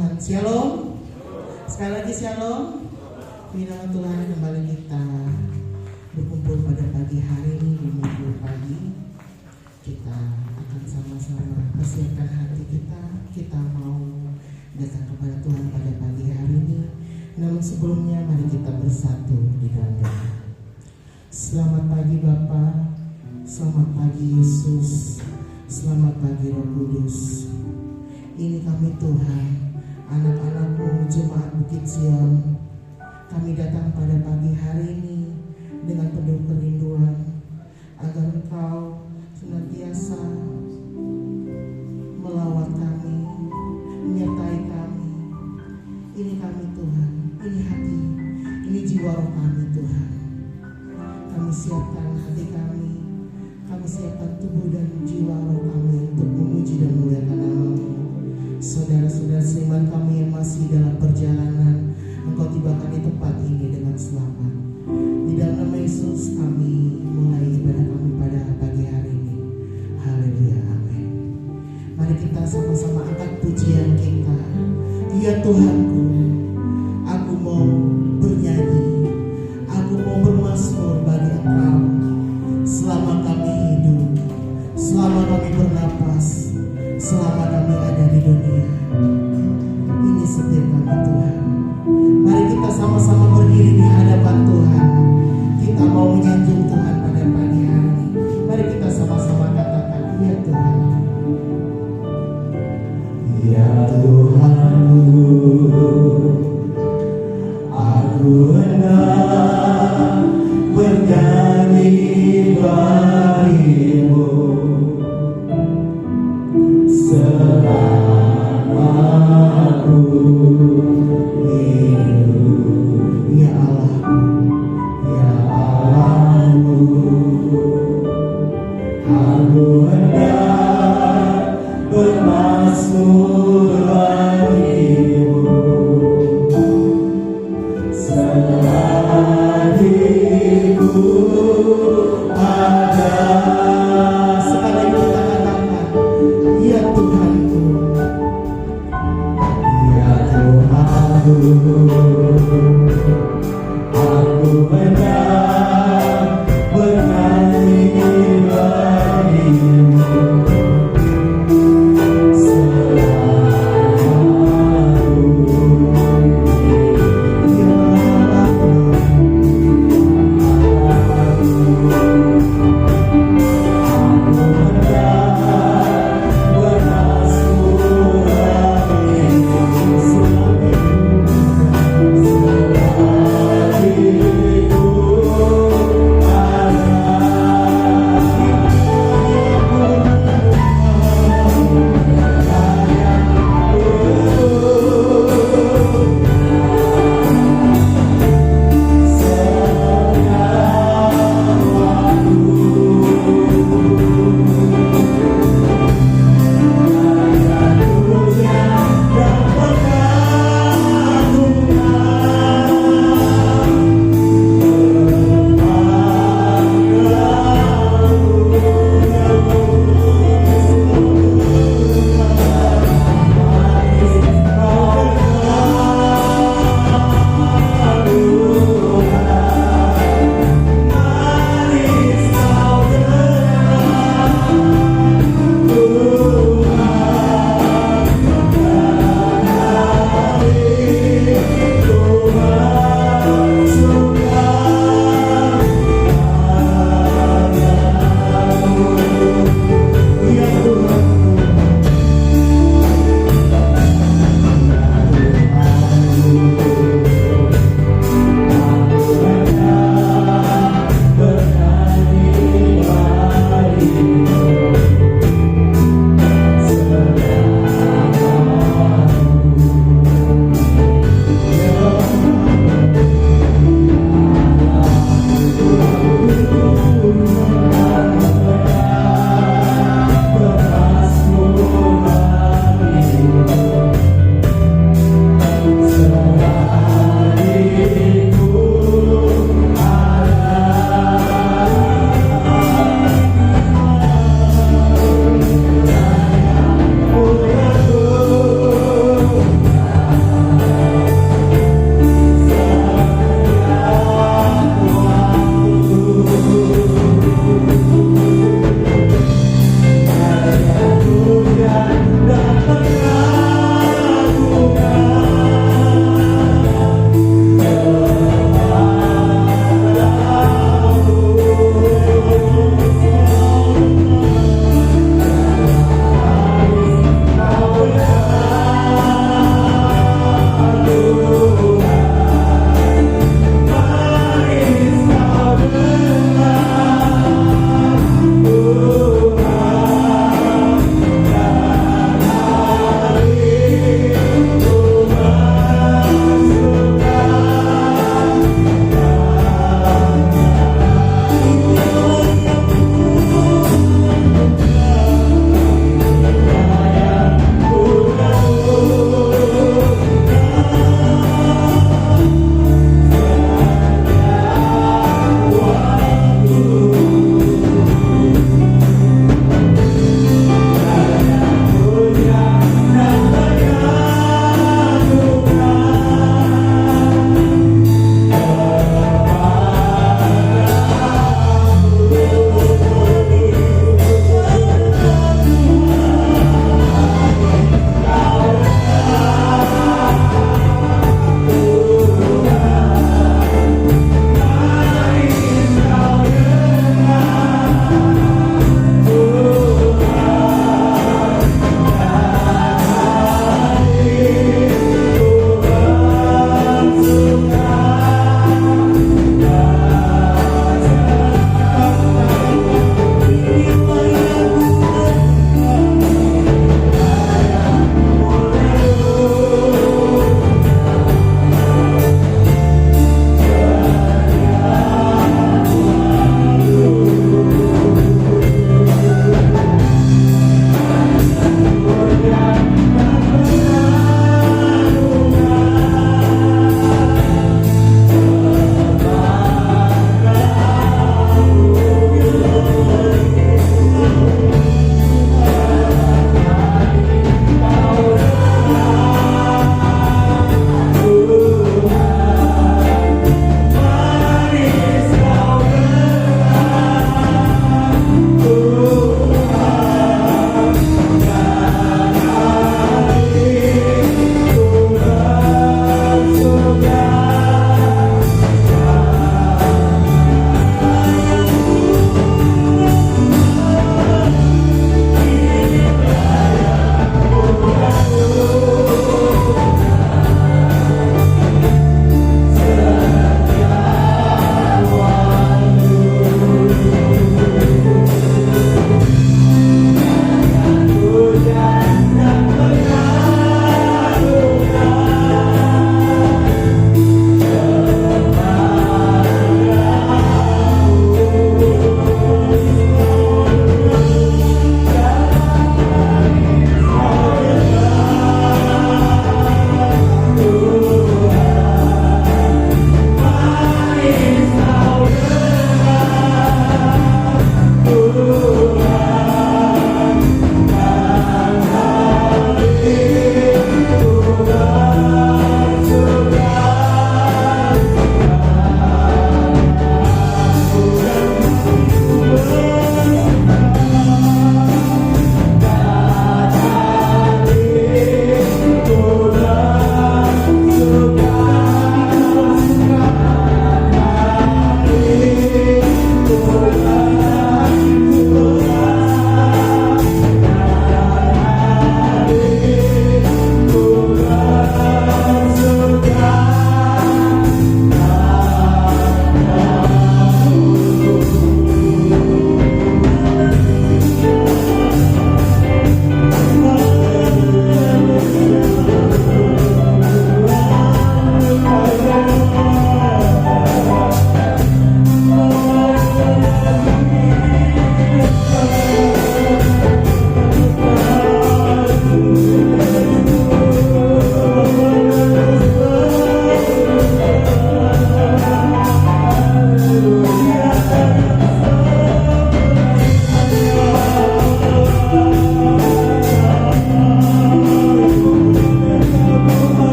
Tuhan. Shalom. Sekali lagi shalom. Firman Tuhan kembali kita berkumpul pada pagi hari ini di Minggu pagi. Kita akan sama-sama persiapkan hati kita. Kita mau datang kepada Tuhan pada pagi hari ini. Namun sebelumnya mari kita bersatu di dalam doa. Selamat pagi Bapa, selamat pagi Yesus, selamat pagi Roh Kudus. Ini kami Tuhan, anak-anak-Mu Jemaat Bukit Sion. Kami datang pada pagi hari ini dengan penuh kerinduan agar Engkau senantiasa melawat kami, menyertai kami. Ini kami Tuhan, ini hati, ini jiwa roh kami Tuhan. Kami siapkan hati kami siapkan tubuh dan jiwa roh kami untuk memuji dan memuliakan nama-Mu. Saudara-saudara seiman kami yang masih dalam perjalanan, Engkau tibakan di tempat ini dengan selamat. Di dalam nama Yesus kami mulai ibadah kami pada pagi hari ini. Haleluya, amin. Mari kita sama-sama angkat pujian kita. Ya Tuhanku, aku mau bernyanyi, aku mau bermazmur bagi Engkau. Selama kami hidup, selama kami bernapas, selama kami ada di dunia, ini setiap kami Tuhan. Mari kita sama-sama berdiri di hadapan Tuhan. Kita mau menyanjung Tuhan pada pagi hari ini. Mari kita sama-sama katakan, ya Tuhan. Ya Tuhanku, aku hendak bernyanyi bagimu selama aku hidup. Ya Allah, ya Allahku, aku hendak bermazmur bagimu selagi ku ada. Sekali kita katakan, ya Tuhanku, ya Tuhanku, aku hendak bernyanyi bagimu selama aku hidup.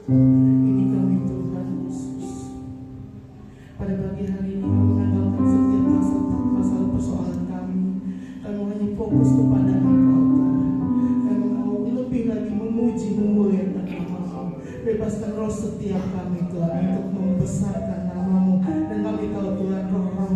Ini kami Tuhan Yesus. Pada pagi hari ini kami mengandalkan setiap masalah persoalan kami. Kami hanya fokus kepada Engkau Tuhan. Kami mau lebih lagi memuji memuliakan nama-Mu. Bebaskan roh setiap kami Tuhan untuk membesarkan nama-Mu. Dan kami tahu Tuhan roh-roh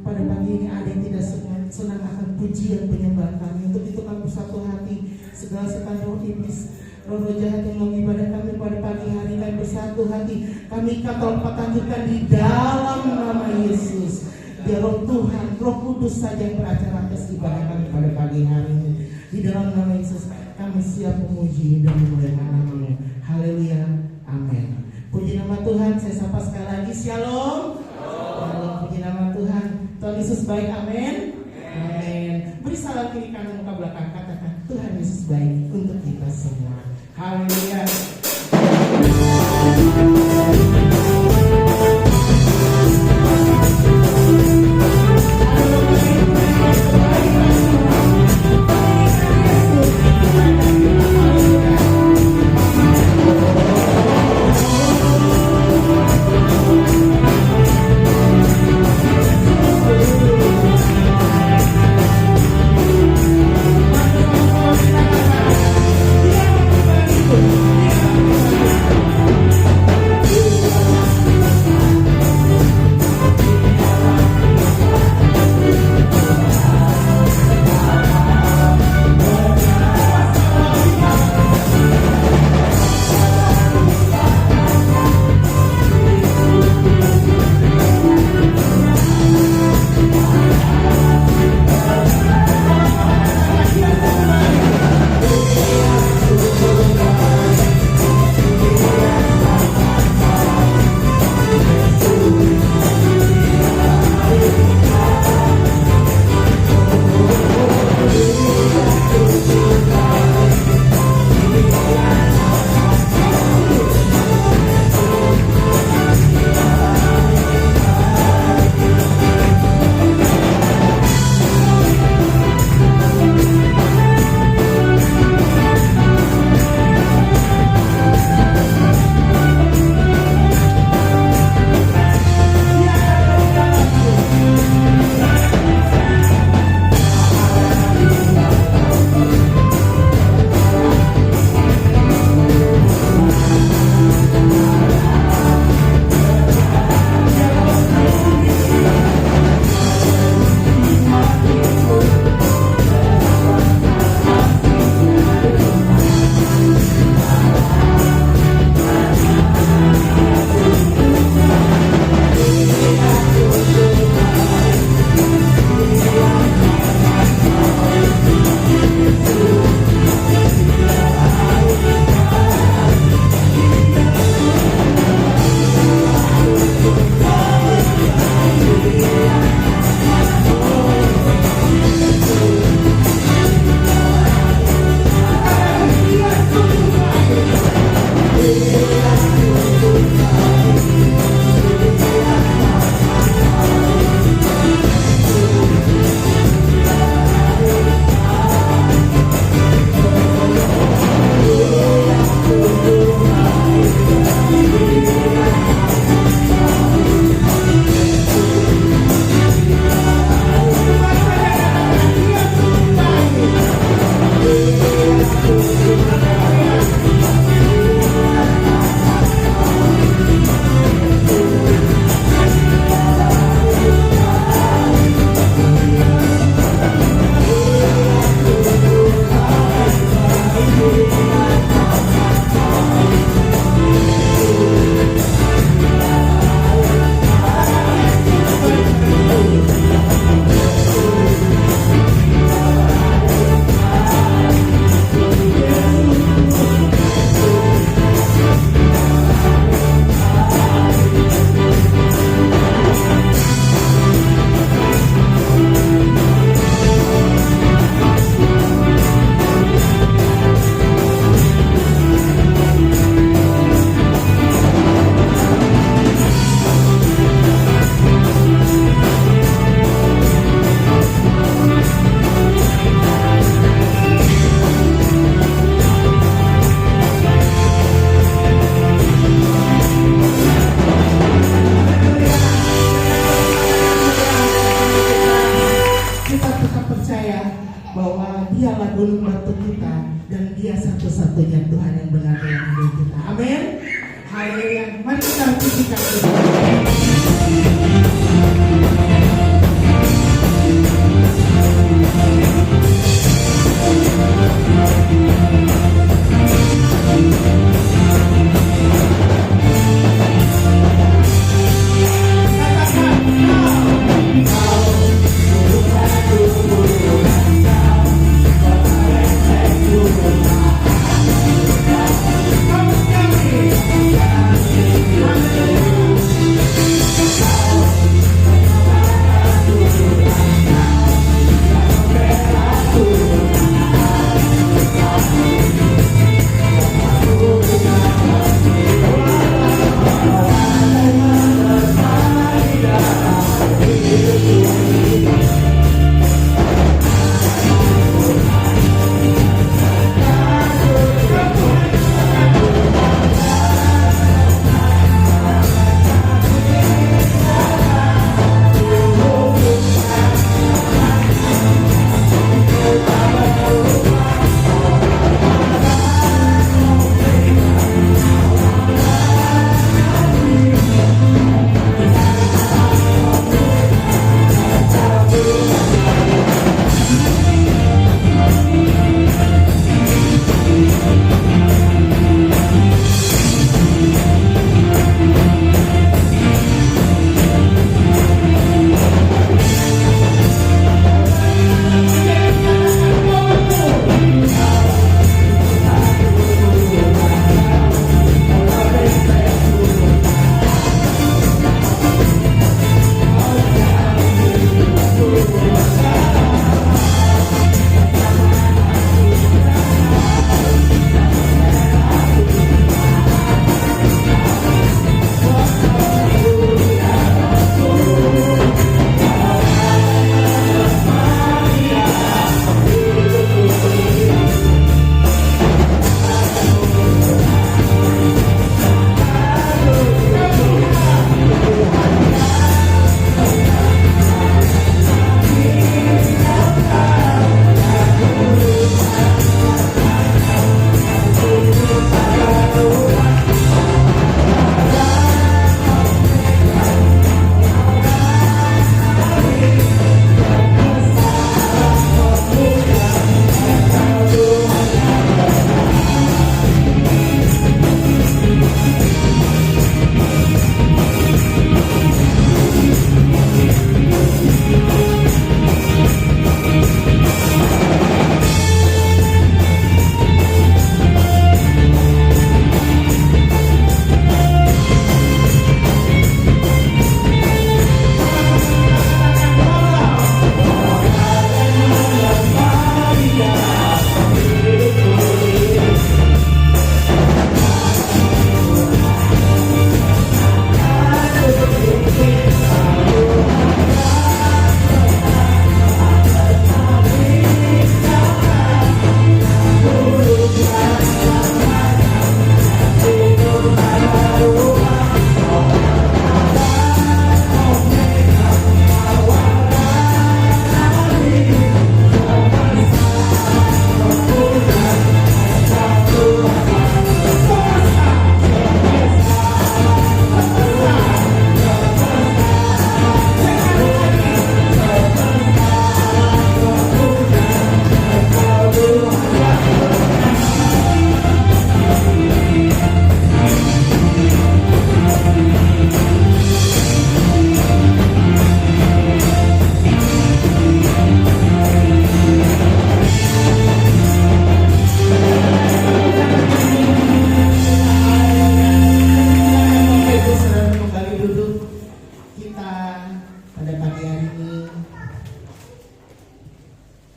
pada pagi ini ada yang tidak senang akan pujian penyembahan kami. Untuk itu kami bersatu hati. Segala setan roh iblis, roh-roh jahat yang mengibadah kami pada pagi hari, kami bersatu hati. Kami katakan di dalam nama Yesus. Biar roh Tuhan, roh kudus saja yang beracara atas ibadah kami pada pagi hari ini. Di dalam nama Yesus kami siap memuji dan memuliakan nama-Mu. Haleluya, amin. Puji nama Tuhan. Saya sapa sekali lagi, shalom. Shalom. Puji nama Tuhan. Tuhan Yesus baik, amin. Amin. Beri salam kiri kanan muka belakang, katakan Tuhan Yesus baik untuk kita semua. Haleluya. Yeah.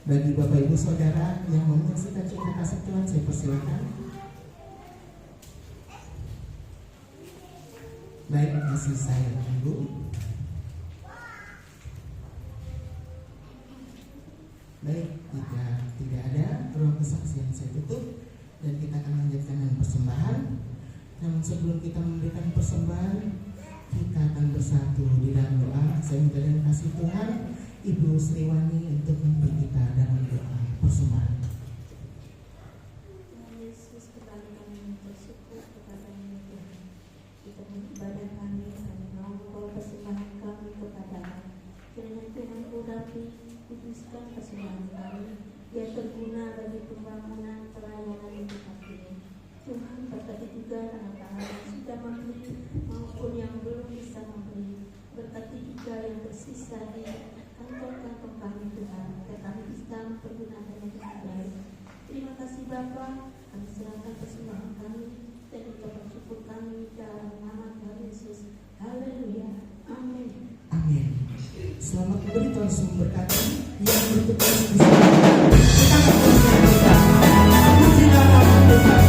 Bagi Bapak Ibu Saudara yang mau menyaksikan cerita kasih Tuhan, saya persilakan. Baik, masih saya tunggu. Baik, jika tidak ada ruang kesaksian, saya tutup dan kita akan lanjutkan dengan persembahan. Namun sebelum kita memberikan persembahan, kita akan bersatu di dalam doa. Saya minta dan kasih Tuhan Ibu Sriwani untuk memimpin kita dalam doa persembahan. Yesus, kembali kami bersyukur kepada-Mu Tuhan. Kita beribadah kami kuduskan persembahan kami, biar berguna bagi pembangunan pelayanan hidup kami. Tuhan, berkati juga tangan-tangan yang sudah memberi maupun yang belum bisa memberi. Berkati juga yang tersisa di kantong-kantong kami Tuhan, agar kami bisa mempergunakannya dengan baik. Terima kasih Bapa, kami serahkan persembahan kami dan ucapan syukur kami dalam nama Tuhan Yesus. Haleluya. Amin. Amin. Selamat memberi Tuhan Yesus memberkati. Yang menutup di sini. Kita akan terus menyanyikan. Pujilah nama Tuhan.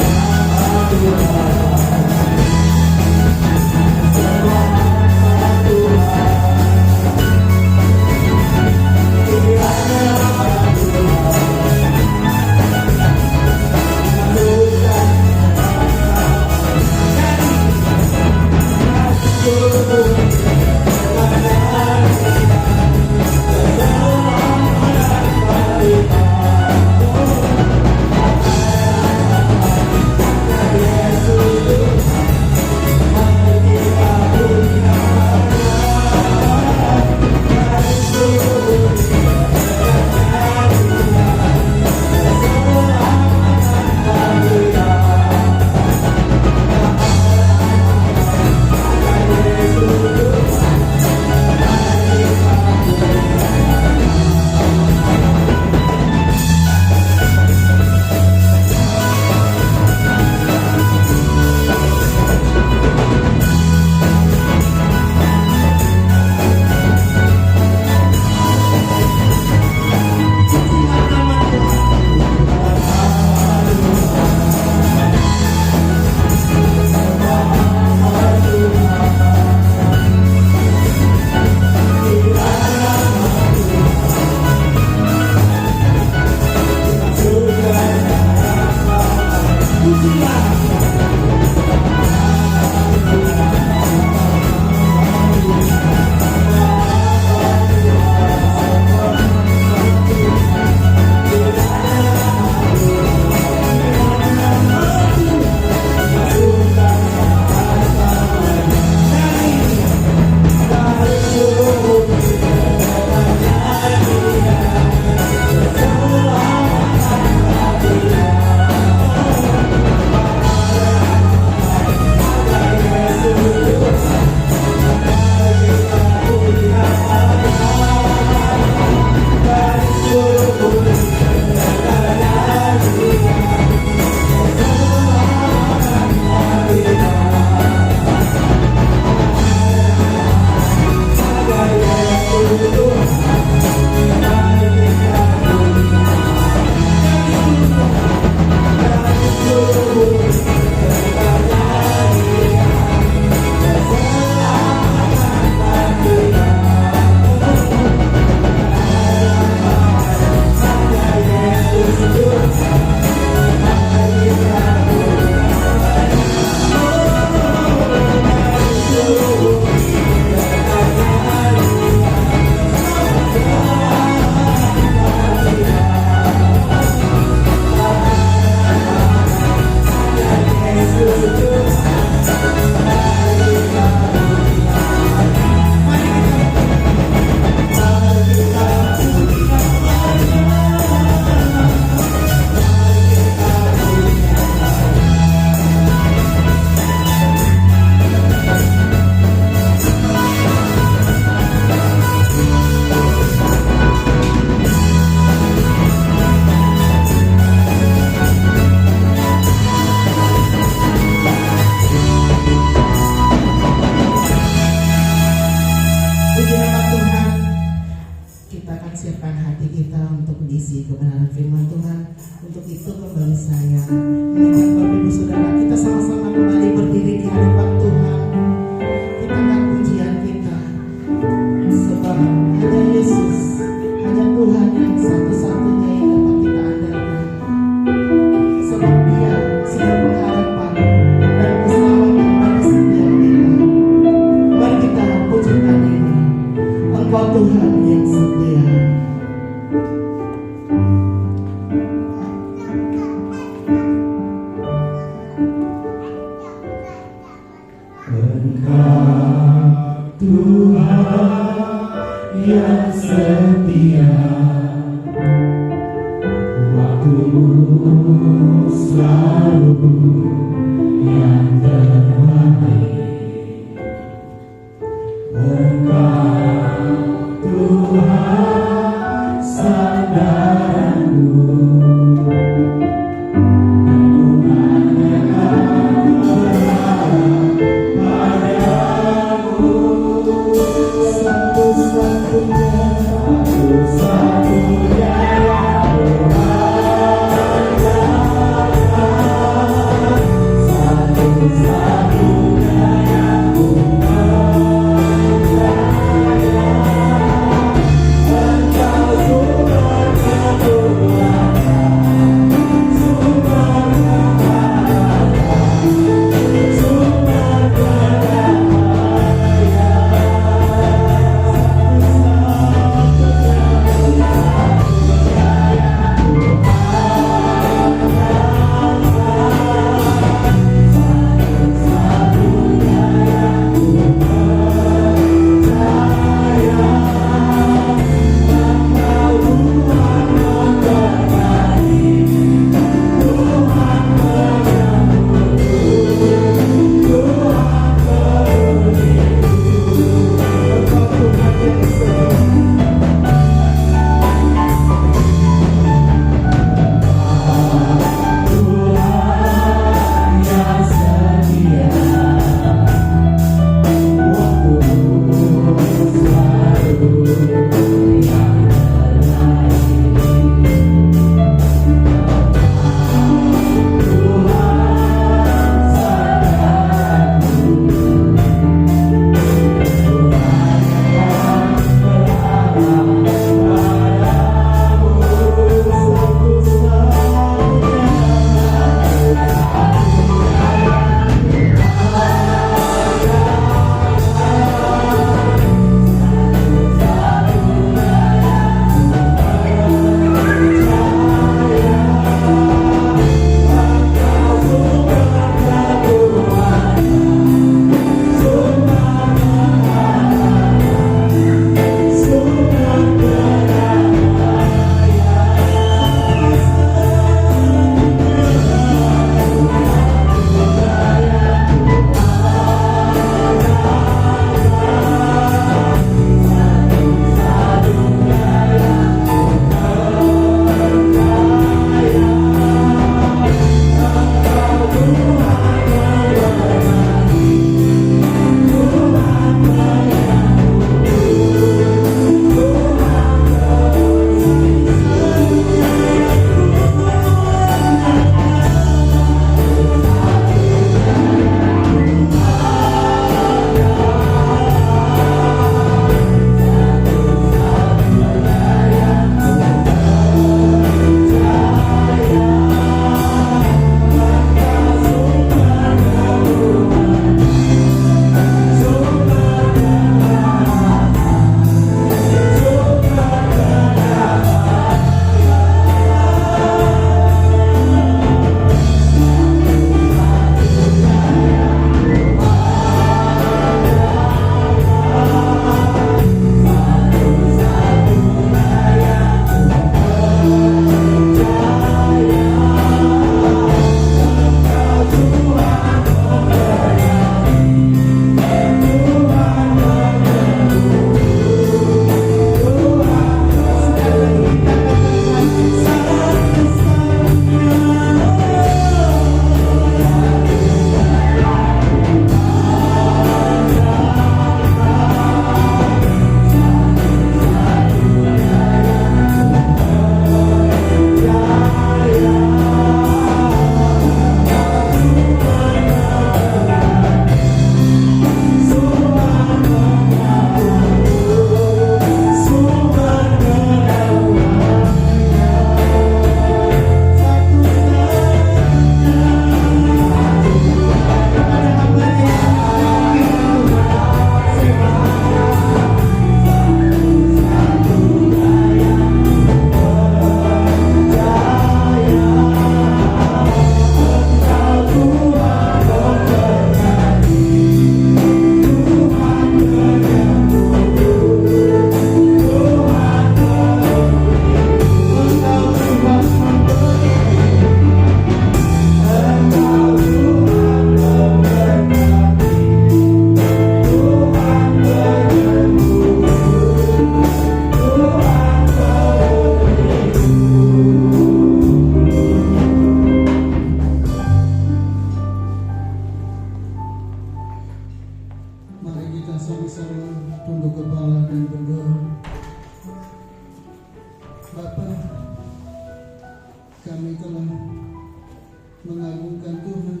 mengagungkan Tuhan.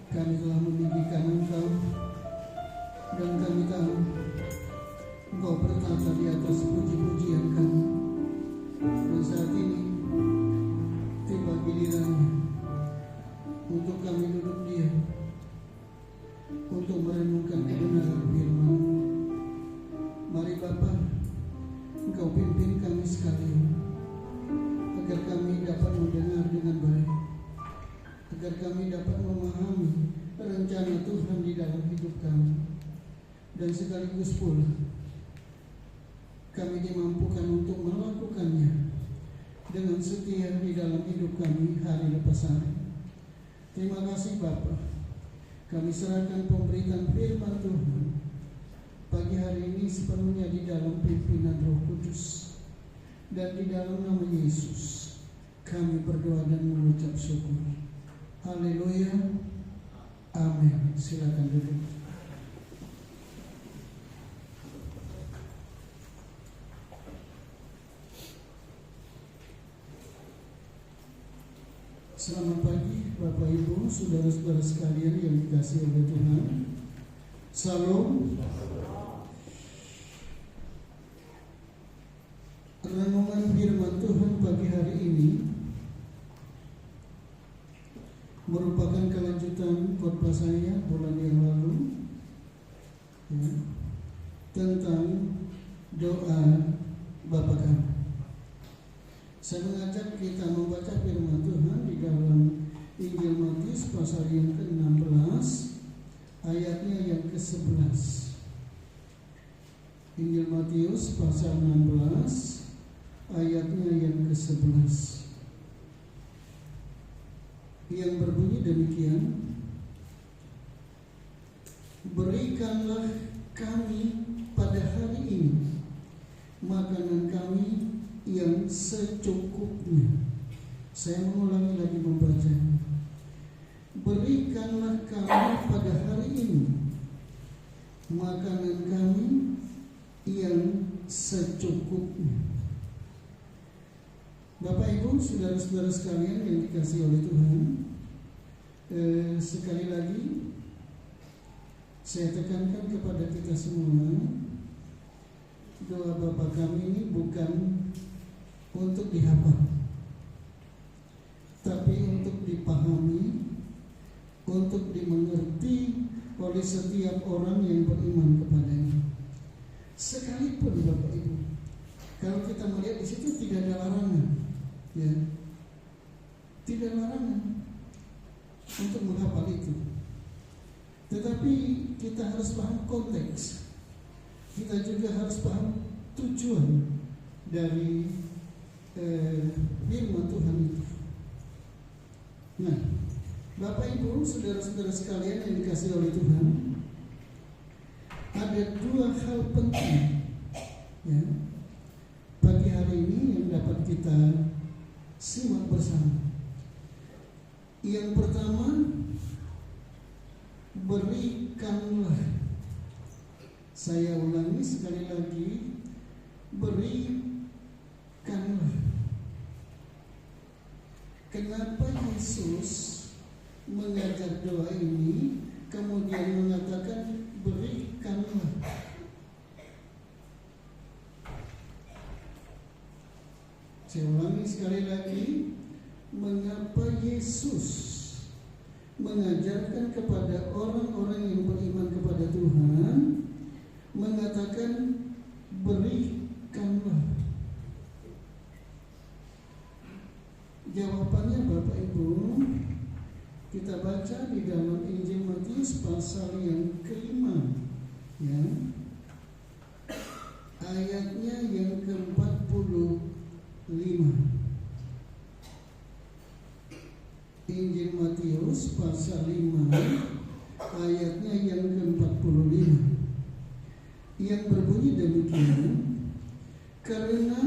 Kami telah meninggikan Engkau, dan kami tahu Engkau bertata di atas puji-pujian kami. Dan saat ini tiba gilirannya untuk kami duduk diam, untuk merenungkan kebenaran firman. Mari Bapa, Engkau pimpin kami sekalian, agar kami dapat mendengar dengan baik, agar kami dapat memahami rencana Tuhan di dalam hidup kami, dan sekaligus pula kami dimampukan untuk melakukannya dengan setia di dalam hidup kami hari lepas hari. Terima kasih Bapa. Kami serahkan pemberitaan firman Tuhan pagi hari ini sepenuhnya di dalam pimpinan Roh Kudus, dan di dalam nama Yesus kami berdoa dan mengucap syukur. Haleluya. Amin. Silakan duduk. Selamat pagi Bapak Ibu, saudara-saudara sekalian yang dikasihi oleh Tuhan. Salam. Renungan firman Tuhan pagi hari ini merupakan kelanjutan khotbah saya bulan yang lalu, ya, tentang doa Bapa kami. Saya mengajak kita membaca firman Tuhan di dalam Injil Matius pasal yang ke-16 ayatnya yang ke-11. Injil Matius pasal 16 ayatnya yang ke-11, yang berbunyi demikian: berikanlah kami pada hari ini makanan kami yang secukupnya. Saya mengulangi lagi membacanya. Berikanlah kami pada hari ini makanan kami yang secukupnya. Bapak Ibu, saudara-saudara sekalian yang dikasihi oleh Tuhan, sekali lagi saya tekankan kepada kita semua, doa Bapa kami ini bukan untuk dihafal, tapi untuk dipahami, untuk dimengerti oleh setiap orang yang beriman kepadanya. Sekalipun Bapak Ibu, kalau kita melihat di situ tidak ada larangan, ya, tidak larangan untuk menghafal itu. Tetapi kita harus paham konteks, kita juga harus paham tujuan dari firman Tuhan itu. Nah, Bapak Ibu, saudara-saudara sekalian yang dikasihi oleh Tuhan, ada dua hal penting, ya, pagi hari ini yang dapat kita simak bersama. Yang pertama, berikanlah. Saya ulangi sekali lagi, berikanlah. Kenapa Yesus mengajar doa ini kemudian mengatakan berikanlah? Saya ulangi sekali lagi, mengapa Yesus mengajarkan kepada orang-orang yang beriman kepada Tuhan mengatakan berikanlah? Jawabannya Bapak Ibu, kita baca di dalam Injil Matius pasal yang ke-5, ya, ayatnya yang ke-45. Injil Matius pasal 5 ayatnya yang ke-45, yang berbunyi demikian: karena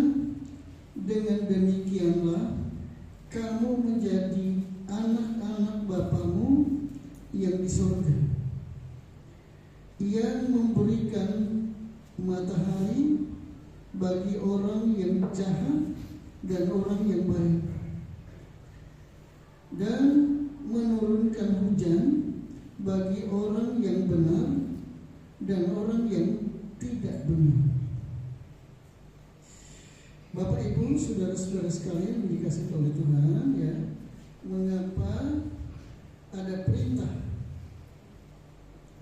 dengan demikianlah kamu menjadi anak-anak Bapamu yang di surga, yang memberikan matahari bagi orang yang jahat dan orang yang baik, dan menurunkan hujan bagi orang yang benar dan orang yang tidak benar. Bapak Ibu, saudara-saudara sekalian yang dikasihi oleh Tuhan, ya, mengapa ada perintah?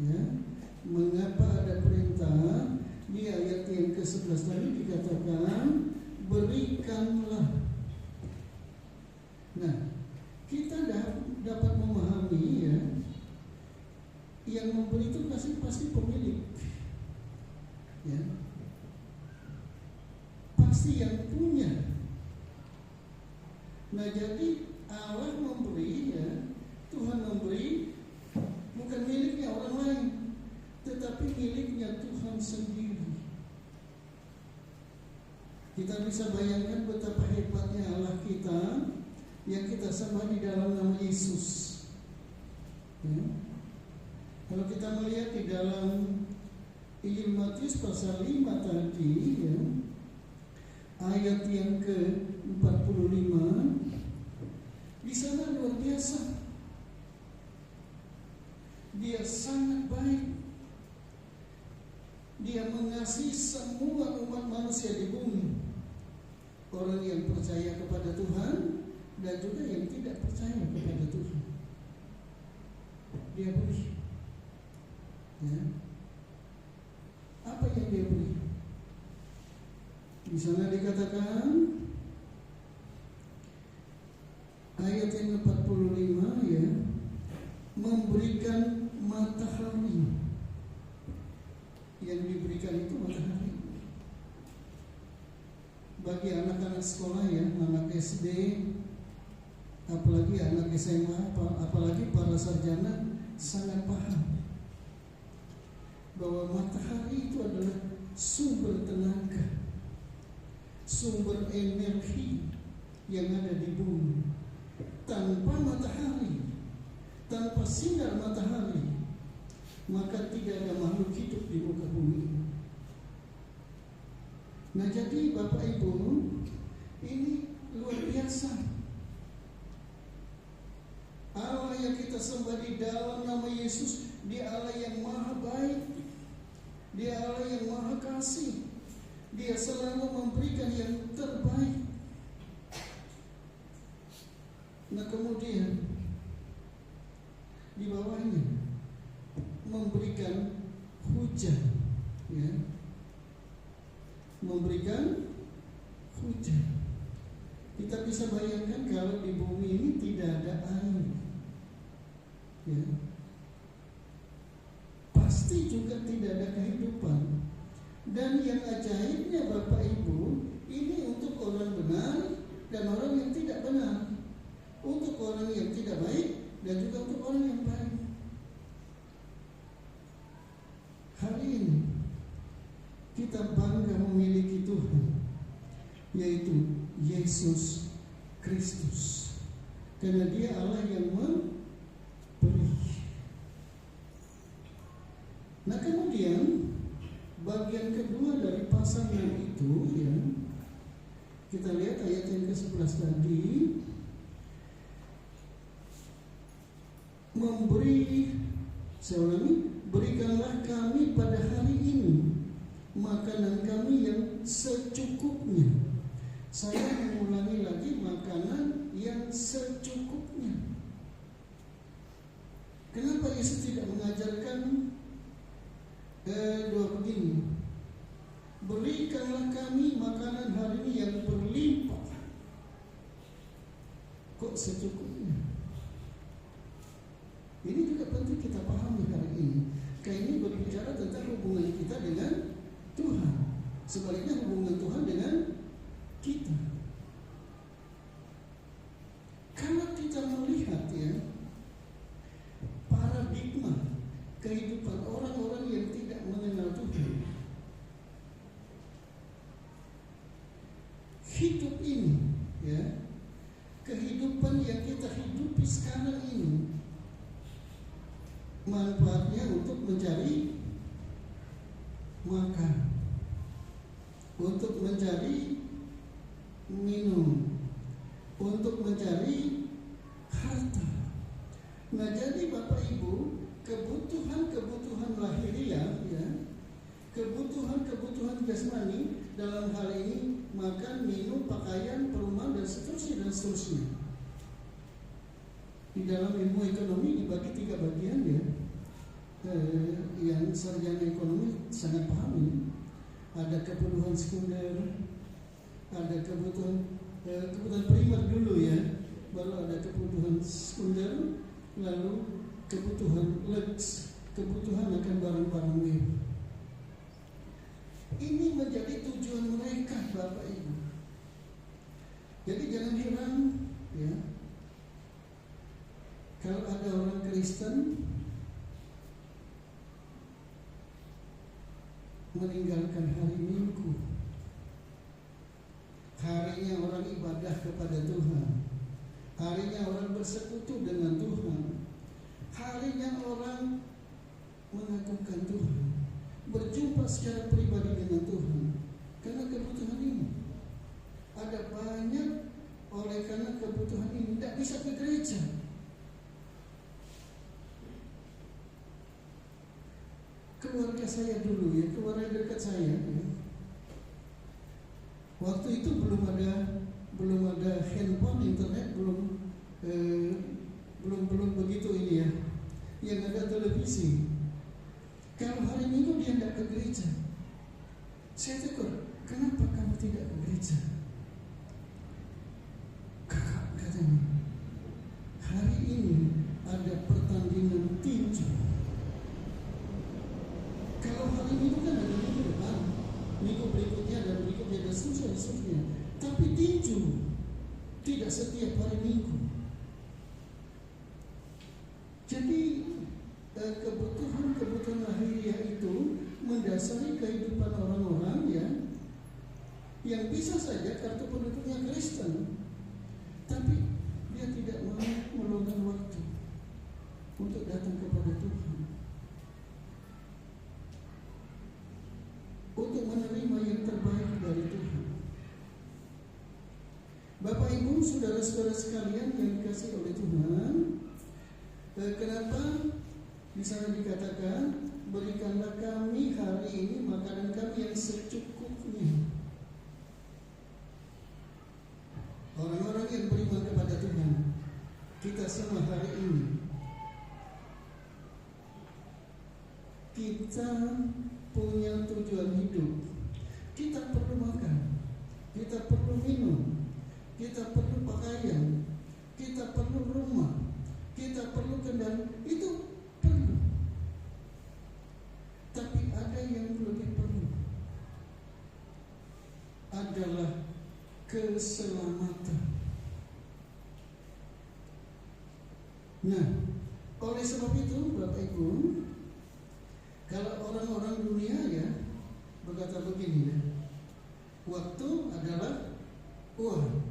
Ya, mengapa ada perintah? Di ayat yang ke-11 tadi dikatakan berikanlah. Nah, kita dapat memahami, ya, yang memberi itu pasti pemilik, ya, pasti yang punya. Nah, jadi Allah memberi, ya, Tuhan memberi bukan miliknya orang lain, tetapi miliknya Tuhan sendiri. Kita bisa bayangkan betapa hebatnya Allah kita yang kita sembah di dalam nama Yesus. Ya. Kalau kita melihat di dalam Injil Matius pasal 5 tadi, ya, ayat yang ke-45, di sana luar biasa. Dia sangat baik. Dia mengasihi semua umat manusia di bumi. Orang yang percaya kepada Tuhan dan juga yang tidak percaya kepada Tuhan. Dia beri. Ya. Apa yang dia beri? Di sana dikatakan ayat yang ke-45, ya, memberikan matahari. Yang diberikan itu matahari. Bagi anak-anak sekolah, ya, anak SD, apalagi anak SMA, apalagi para sarjana, sangat paham bahwa matahari itu adalah sumber tenaga, sumber energi yang ada di bumi. Tanpa matahari, tanpa sinar matahari, maka tidak ada makhluk hidup di muka bumi. Nah, jadi Bapak Ibu, ini luar biasa. Allah yang kita sembah di dalam nama Yesus, Dia Allah yang maha baik, Dia Allah yang maha kasih. Dia selalu memberikan yang terbaik. Nah, kemudian di bawahnya memberikan hujan, ya, memberikan hujan. Kita bisa bayangkan kalau di bumi ini tidak ada air, ya, pasti juga tidak ada kehidupan. Dan yang ajaibnya Bapak Ibu, ini untuk orang benar dan orang yang tidak benar, untuk orang yang tidak baik dan juga untuk orang yang baik. Hari ini kita bangga memiliki Tuhan, yaitu Yesus Kristus, karena Dia Allah yang memberi. Nah, kemudian bagian kedua dari pasal yang itu, ya, kita lihat ayat yang ke-11 tadi, memberi, saya ulangi, berikanlah kami pada hari ini makanan kami yang secukupnya. Saya mengulangi lagi, makanan yang secukupnya. Kenapa Yesus tidak mengajarkan doa begini? Berikanlah kami makanan hari ini yang berlimpah. Kok secukupnya? Ini juga penting kita pahami hari ini. Kayak ini berbicara tentang hubungan kita dengan Tuhan. Sebaliknya hubungan Tuhan dengan kita. Kalau kita melihat, ya, paradigma kehidupan orang-orang yang tidak mengenal Tuhan, hidup ini, ya, kehidupan yang kita hidupi sekarang ini, manfaatnya untuk mencari makan, untuk mencari minum, untuk mencari harta, Nah, jadi Bapak Ibu, kebutuhan lahiriah, ya, kebutuhan jasmani dalam hal ini makan, minum, pakaian, perumahan, dan seterusnya. Di dalam ilmu ekonomi dibagi 3 bagian, ya. Yang sarjana ekonomi sangat paham ini. Ada kebutuhan sekunder, ada kebutuhan primer dulu, ya, baru ada kebutuhan sekunder, lalu kebutuhan lux, kebutuhan akan barang-barang mewah. Ini menjadi tujuan mereka, Bapak Ibu. Jadi jangan heran, ya, kalau ada orang Kristen meninggalkan hari Minggu, harinya orang ibadah kepada Tuhan, harinya orang bersekutu dengan Tuhan, harinya orang mengagungkan Tuhan, berjumpa secara pribadi dengan Tuhan. Karena kebutuhan ini ada banyak, oleh karena kebutuhan ini tidak bisa ke gereja. Keluarga saya dulu, ya, keluarga dekat saya, ya. Waktu itu belum ada handphone, internet belum begitu ini, ya. Yang ada televisi. Kalau hari Minggu dia tidak ke gereja, saya tegur, kenapa kamu tidak ke gereja? Kakak katanya, hari ini ada pertandingan tinju. Kalau hari Minggu kan ada minggu depan, minggu berikutnya dan berikutnya dan seterusnya. Tapi tinju tidak setiap hari Minggu. Jadi kebutuhan lahiriah itu mendasari kehidupan orang-orang, ya, yang bisa saja kartu penduduknya Kristen, tapi dia tidak mau meluangkan waktu untuk datang kepada Tuhan, untuk menerima yang terbaik dari Tuhan. Bapak Ibu, saudara-saudara sekalian yang dikasihi oleh Tuhan, kenapa di sana dikatakan, berikanlah kami hari ini makanan kami yang secukupnya. Orang-orang yang beriman kepada Tuhan, kita semua hari ini, kita punya tujuan hidup. Kita perlu makan, kita perlu minum, kita perlu pakaian, kita perlu rumah, kita perlu kendaraan, itu perlu. Tapi ada yang lebih perlu, adalah keselamatan. Nah, oleh sebab itu Bapak Ibu, kalau orang-orang dunia, ya, berkata begini, ya, waktu adalah uang.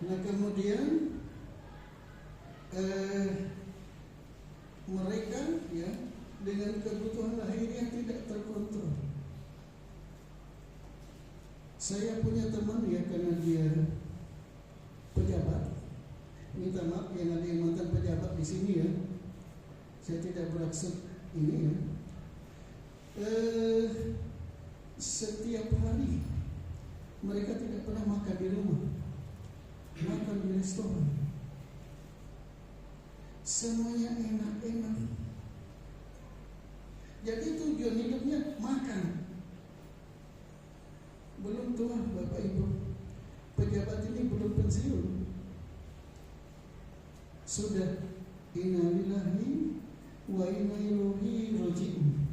Nah, kemudian mereka, ya, dengan kebutuhan lahiriah tidak terkontrol. Saya punya teman, ya, karena dia pejabat. Minta maaf yang ada yang mantan pejabat di sini, ya. Saya tidak bermaksud ini, ya. Setiap hari mereka tidak pernah makan di rumah, makan di restoran. Semuanya enak-enak. Jadi tujuan hidupnya makan. Belum tua Bapak Ibu, pejabat ini belum pensiun, sudah innalillahi wa inna ilaihi raji'un.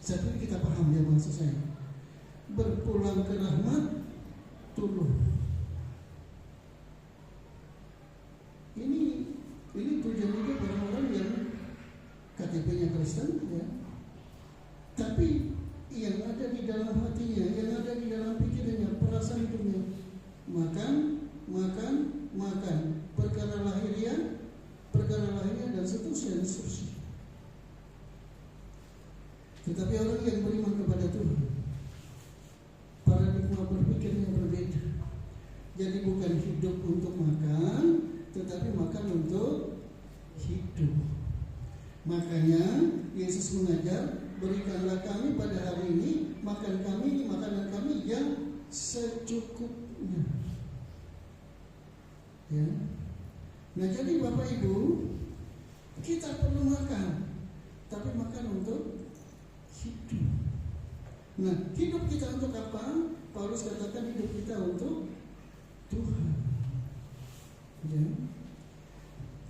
Saya pikir kita paham, ya, maksud saya. Berpulang ke rahmat Tuhan. Ini tujuan hidup orang-orang yang KTP-nya Kristen, ya. Tapi yang ada di dalam hatinya, yang ada di dalam pikirannya, perasaan hidupnya, makan, perkara lahiriah dan seterusnya. Tetapi orang yang beriman kepada Tuhan, paradigma berpikirnya berbeda. Jadi bukan hidup untuk makan, tetapi makan untuk Makanya Yesus mengajar, berikanlah kami pada hari ini makanan kami yang secukupnya. Ya. Nah, jadi Bapak Ibu, kita perlu makan, tapi makan untuk hidup. Nah, hidup kita untuk apa? Paulus katakan hidup kita untuk Tuhan. Ya.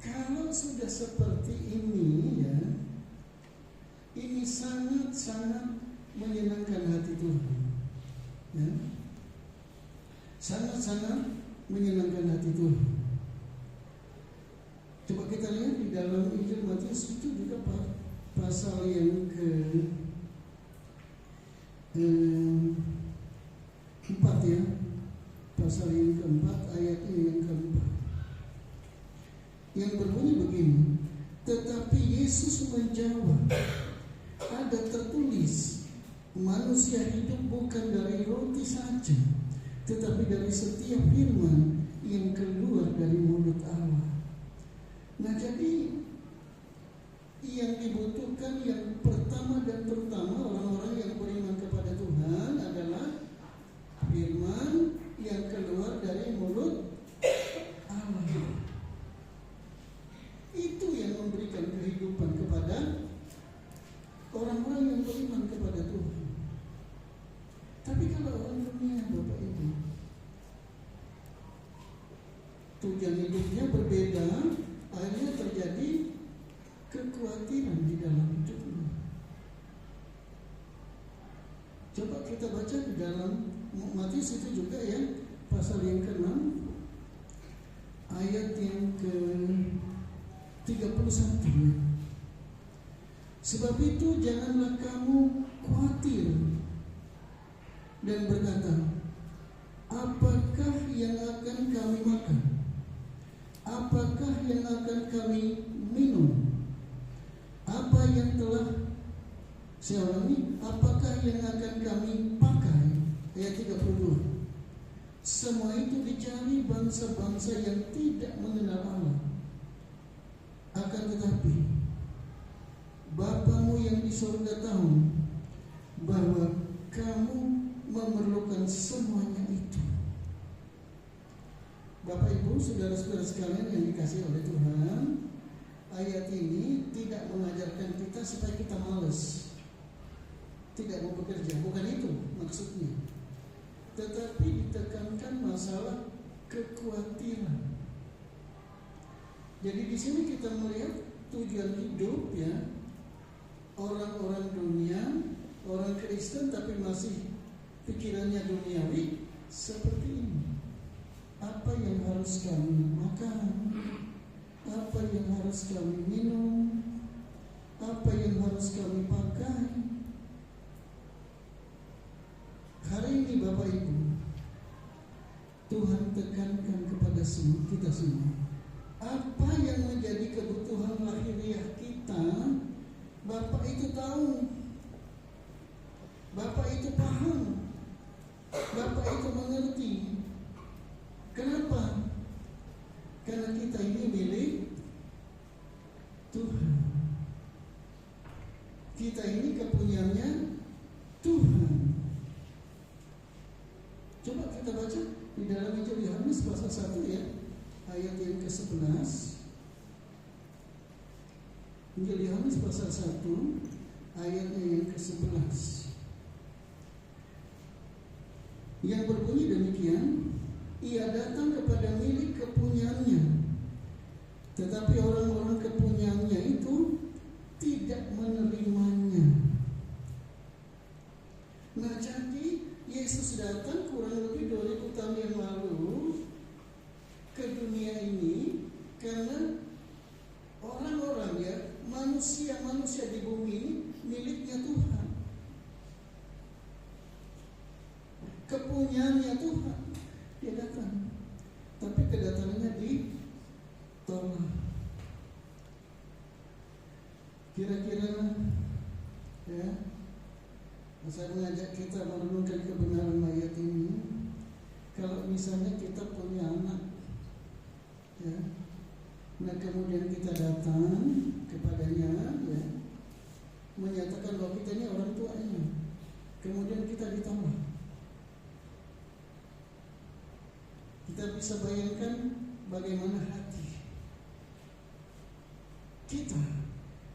Kalau sudah seperti ini, ya, ini sangat-sangat menyenangkan hati Tuhan. Ya. Sangat-sangat menyenangkan hati Tuhan. Coba kita lihat di dalam Injil Matius itu juga pasal yang keempat, ya, pasal yang keempat, ayatnya yang keempat, yang berbunyi begini. Tetapi Yesus menjawab, ada tertulis, manusia hidup bukan dari roti saja, tetapi dari setiap firman yang keluar dari mulut Allah. Nah, jadi yang dibutuhkan yang pertama dan terutama orang-orang yang beriman kepada Tuhan adalah firman yang keluar dari mulut Allah. Itu yang memberikan kehidupan kepada orang-orang yang beriman kepada Tuhan. Tapi kalau orang dunia, Bapak Ibu, tujuan hidupnya berbeda, akhirnya terjadi kekhawatiran di dalam hidupnya. Coba kita baca di dalam Matius itu juga, ya, pasal yang ke-6 ayat yang ke-31, ya. Sebab itu janganlah kamu khawatir dan berkata, apakah yang akan kami makan? Apakah yang akan kami minum? Apa yang telah saya ulangi, apakah yang akan kami pakai? Ayat 32. Semua itu dicari bangsa-bangsa yang tidak mengenal Allah. Akan tetapi Bapamu yang di surga tahu bahwa kamu memerlukan semuanya itu. Bapak Ibu, saudara-saudara sekalian yang dikasihi oleh Tuhan, ayat ini tidak mengajarkan kita supaya kita malas, tidak mau bekerja, bukan itu maksudnya. Tetapi ditekankan masalah kekhawatiran. Jadi di sini kita melihat tujuan hidup, ya, orang-orang dunia, orang Kristen tapi masih pikirannya duniawi seperti ini. Apa yang harus kami makan? Apa yang harus kami minum? Apa yang harus kami pakai? Hari ini Bapak Ibu, Tuhan tekankan kepada kita semua, apa yang menjadi kebutuhan lahiriah kita, Bapak itu tahu, Bapak itu paham, Bapak itu mengerti. Kenapa? Karena kita ini milik Tuhan. Kita ini kepunyaannya Tuhan. Coba kita baca di dalam Injil Yohanes pasal 1, ya, ayat yang ke-11. Injil Yohanes pasal 1 ayatnya yang ke-11, yang berbunyi demikian. Ia datang kepada milik kepunyaannya, tetapi orang-orang kepunyaannya itu tidak menerimanya. Nah, jadi Yesus datang kurang lebih 2000 tahun yang lalu ke dunia ini karena orang-orang, ya, manusia di bumi ini miliknya Tuhan, kepunyaannya Tuhan. Dia datang, tapi kedatangannya ditolak. Kira-kira, ya, saya mengajak kita merenungkan kebenaran ayat ini. Kalau misalnya kita punya anak, ya, Nah kemudian kita datang kepadanya, ya, menyatakan bahwa kita ini orang tuanya. Kemudian kita ditolak. Kita bisa bayangkan bagaimana hati kita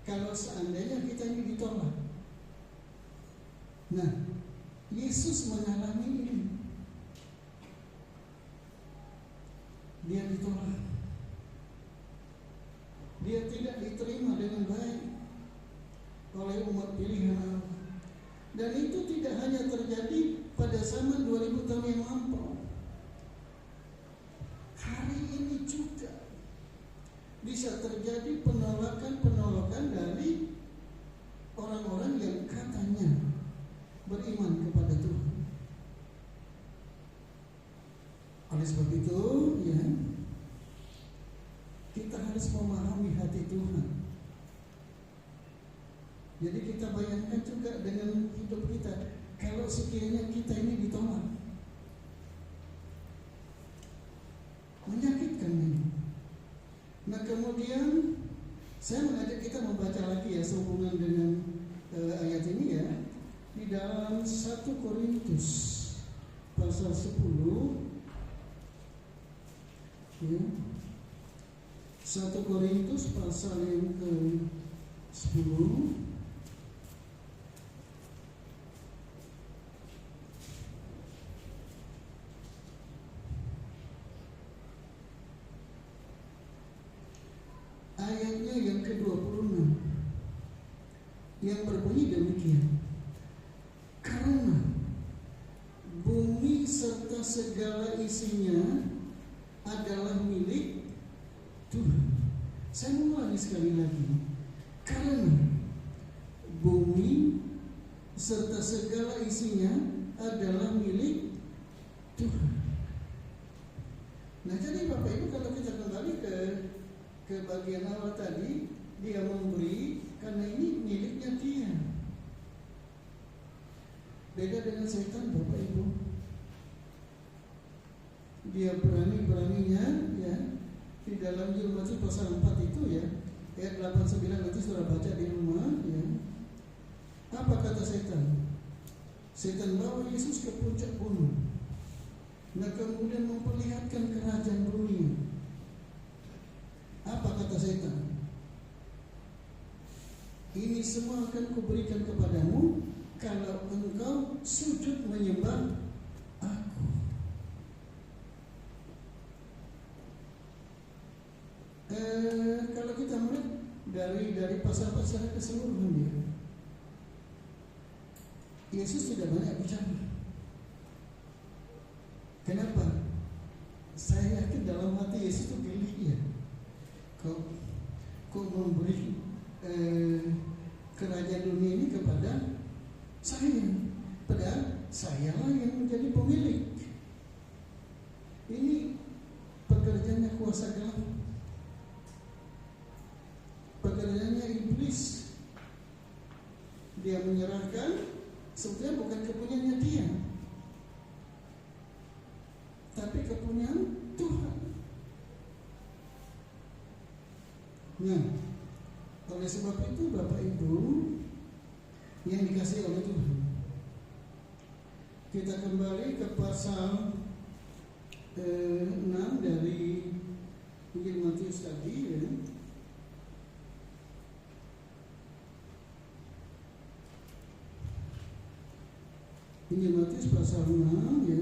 kalau seandainya kita ini ditolak. Nah, Yesus mengalami ini. Dia ditolak. Dia tidak diterima dengan baik oleh umat pilihan Allah. Dan itu tidak hanya terjadi pada zaman 2000 tahun yang lampau. Hari ini juga bisa terjadi penolakan dari orang-orang yang katanya beriman kepada Tuhan. Oleh sebab itu, ya, kita harus memahami hati Tuhan. Jadi kita bayangkan juga dengan hidup kita, kalau sekiranya kita ini ditolak, menyakitkan ini. Nah kemudian saya mengajak kita membaca lagi ya sehubungan dengan ayat ini ya, di dalam 1 Korintus pasal 10 ya, 1 Korintus pasal yang ke-10 ayatnya yang ke-26 yang berbunyi demikian. Karena bumi serta segala isinya adalah milik Tuhan. Saya mengulangi sekali lagi. Karena bumi serta segala isinya adalah milik Tuhan. Nah jadi Bapak Ibu, kalau kita kembali ke bagian awal tadi, dia memberi karena ini miliknya dia. Beda dengan setan Bapak Ibu. Dia berani-beraninya ya, di dalam Injil Matius pasal 4 itu ya, ayat 8-9 nanti saudara baca di rumah ya. Apa kata setan? Setan bawa Yesus ke puncak gunung. Nah kemudian memperlihatkan kerajaan dunia. Apa kata setan? Ini semua akan kuberikan kepadamu kalau engkau sujud menyembah aku. Kalau kita melihat dari pasal-pasal keseluruhan dia, Yesus tidak banyak bicara. Kenapa? Saya yakin dalam hati Yesus itu geli ya. Kok memberi kerajaan dunia ini kepada saya, padahal sayalah yang menjadi pemilik. Ini pekerjaannya kuasa gelap, pekerjaannya iblis. Dia menyerahkan sebetulnya bukan kepunyaannya dia, tapi kepunyaan Tuhan. Nah, oleh sebab itu Bapak Ibu yang dikasihi oleh Tuhan, kita kembali ke pasal 6 dari Injil Matius tadi ya. Injil Matius pasal 6 ya.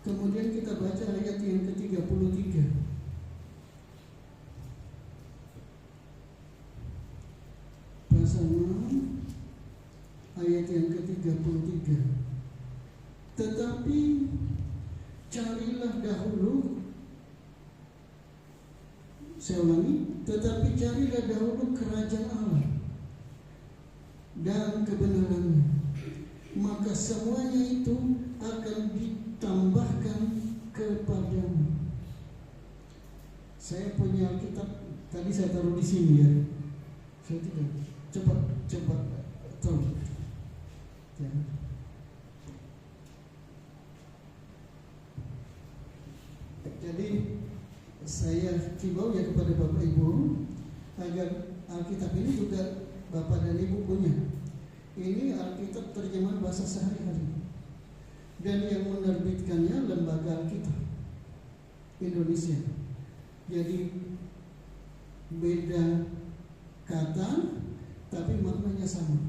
Kemudian kita baca ayat yang ke-33. Pasal 6 ayat yang ke-33. Tetapi carilah dahulu, saya ulangi, tetapi carilah dahulu kerajaan Allah dan kebenarannya, maka semuanya itu akan ditambahkan kepadamu. Saya punya Alkitab, tadi saya taruh di sini ya. Saya tidak. Coba tolong. Ya. Jadi saya himbau ya kepada Bapak Ibu agar Alkitab ini juga Bapak dan Ibu punya. Ini Alkitab terjemahan bahasa sehari-hari, dan yang menerbitkannya Lembaga Alkitab Indonesia. Jadi beda kata tapi maknanya sama.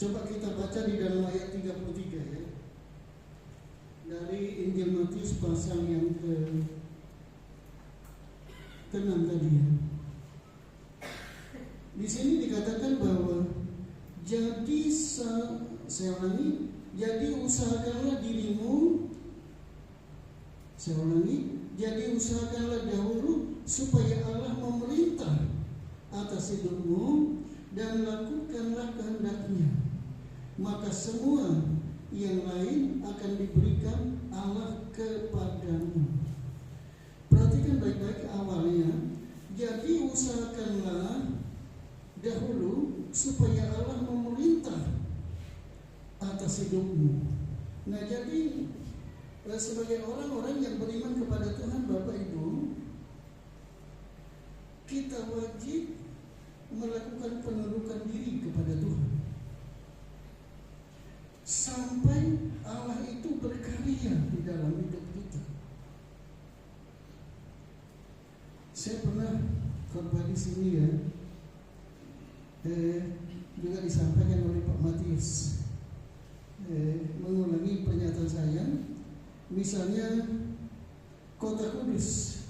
Coba kita baca di dalam ayat 33 ya, dari Injil Matius pasal yang ke-6 tadi ya. Di sini dikatakan bahwa jadi saya ulangi, jadi usahakanlah dirimu, saya ulangi, jadi usahakanlah dahulu supaya Allah memerintah atas hidupmu dan lakukanlah kehendak-Nya, maka semua yang lain akan diberikan Allah kepadamu. Perhatikan baik-baik awalnya, jadi usahakanlah dahulu supaya Allah memerintah atas hidupmu. Nah, jadi sebagai orang-orang yang beriman kepada Tuhan, Bapak Ibu, kita wajib melakukan penundukan diri kepada Tuhan sampai Allah itu berkarya di dalam hidup kita. Saya pernah khotbah di sini ya, juga disampaikan oleh Pak Matius, mengulangi pernyataan saya. Misalnya Kota Kudus,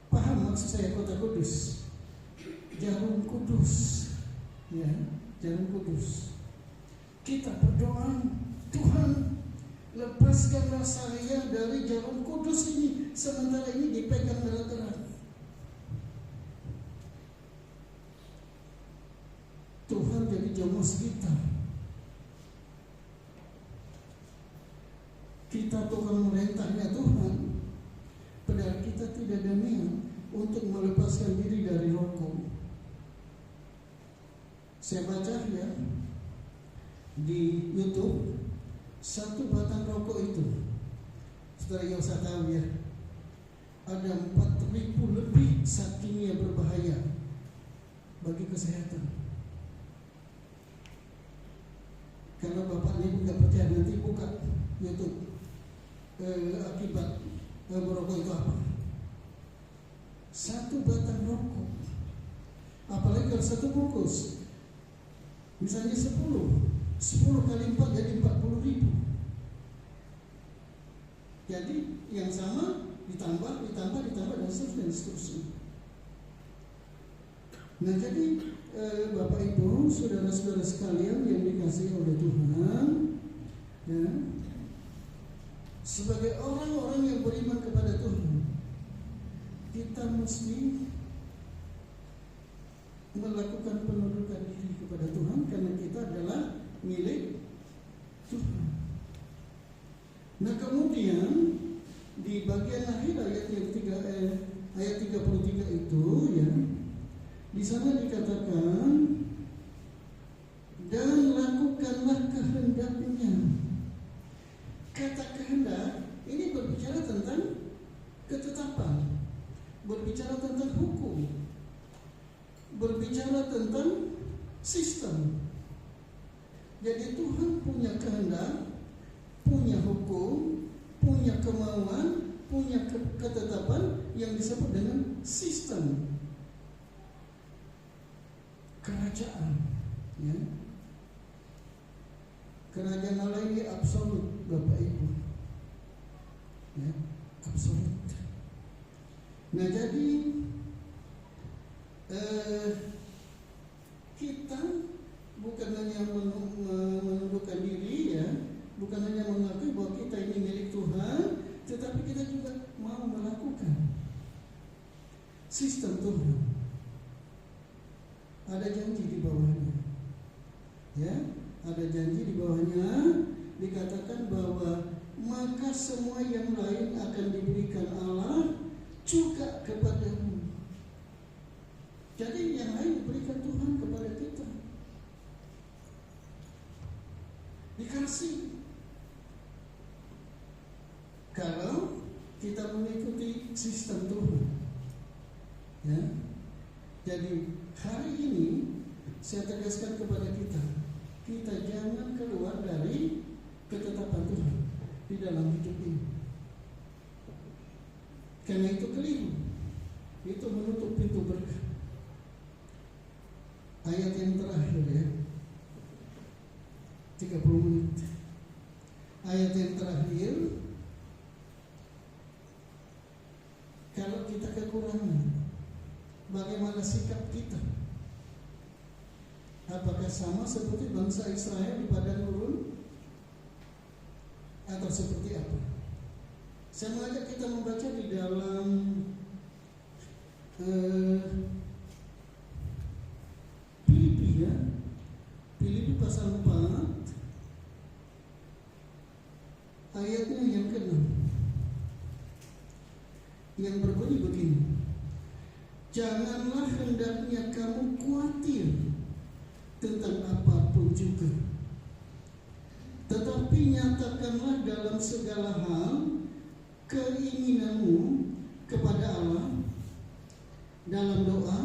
paham maksud saya Kota Kudus? Jarum Kudus, ya, Jarum Kudus. Kita berdoa, Tuhan, lepaskanlah saya dari Jarum Kudus ini, sementara ini dipegang erat-erat. Tuhan jadi jamos kita. Kita tukang merintahnya Tuhan, padahal kita tidak ada niat untuk melepaskan diri dari rokok. Saya baca ya di YouTube, satu batang rokok itu, saudara yang saya tahu ya, ada 4.000 lebih zat kimia berbahaya bagi kesehatan. Kalau Bapak Ibu nggak percaya, nanti buka YouTube akibat merokok itu apa. Satu batang rokok, apalagi kalau satu bungkus, misalnya 10 kali 4 jadi 40.000. Jadi yang sama ditambah dan seterusnya. Nah, jadi Bapak Ibu, saudara-saudara sekalian yang dikasihi oleh Tuhan, ya, sebagai orang-orang yang beriman kepada Tuhan, kita mesti melakukan penundukan diri kepada Tuhan, karena kita adalah milik Tuhan. Nah, kemudian di bagian akhir ayat 33 itu ya, di sana dikatakan, dan lakukanlah kehendak-Nya. Kata kehendak ini berbicara tentang ketetapan, berbicara tentang hukum, berbicara tentang sistem. Jadi Tuhan punya kehendak, punya hukum, punya kemauan, punya ketetapan yang disebut dengan sistem kerajaan, ya. Kerajaan Allah ini absolut, Bapak Ibu, ya, absolut. Nah, jadi kita bukan hanya menundukkan diri, ya, bukan hanya mengakui bahwa kita ini milik Tuhan, tetapi kita juga mau melakukan sistem Tuhan. Ada janji di bawahnya, ya, ada janji di bawahnya. Dikatakan bahwa maka semua yang lain akan diberikan Allah juga kepadamu. Jadi yang lain diberikan Tuhan kepada kita, dikasih. Kalau kita mengikuti sistem Tuhan. Ya. Jadi hari ini saya tegaskan kepada kita jangan keluar dari ketetapan Tuhan di dalam hidup ini. Karena itu keliru. Itu menutup pintu berkah. Ayat yang terakhir ya, 30 menit. Ayat yang terakhir, kalau kita kekurangan, bagaimana sikap kita? Apakah sama seperti bangsa Israel di padang gurun? Atau seperti apa? Saya mengajak kita membaca di dalam Filipi ya, Filipi pasal 4 ayatnya yang ke-6 yang berbunyi begini: janganlah hendaknya kamu khawatir tentang apapun juga, tetapi nyatakanlah dalam segala hal keinginanmu kepada Allah dalam doa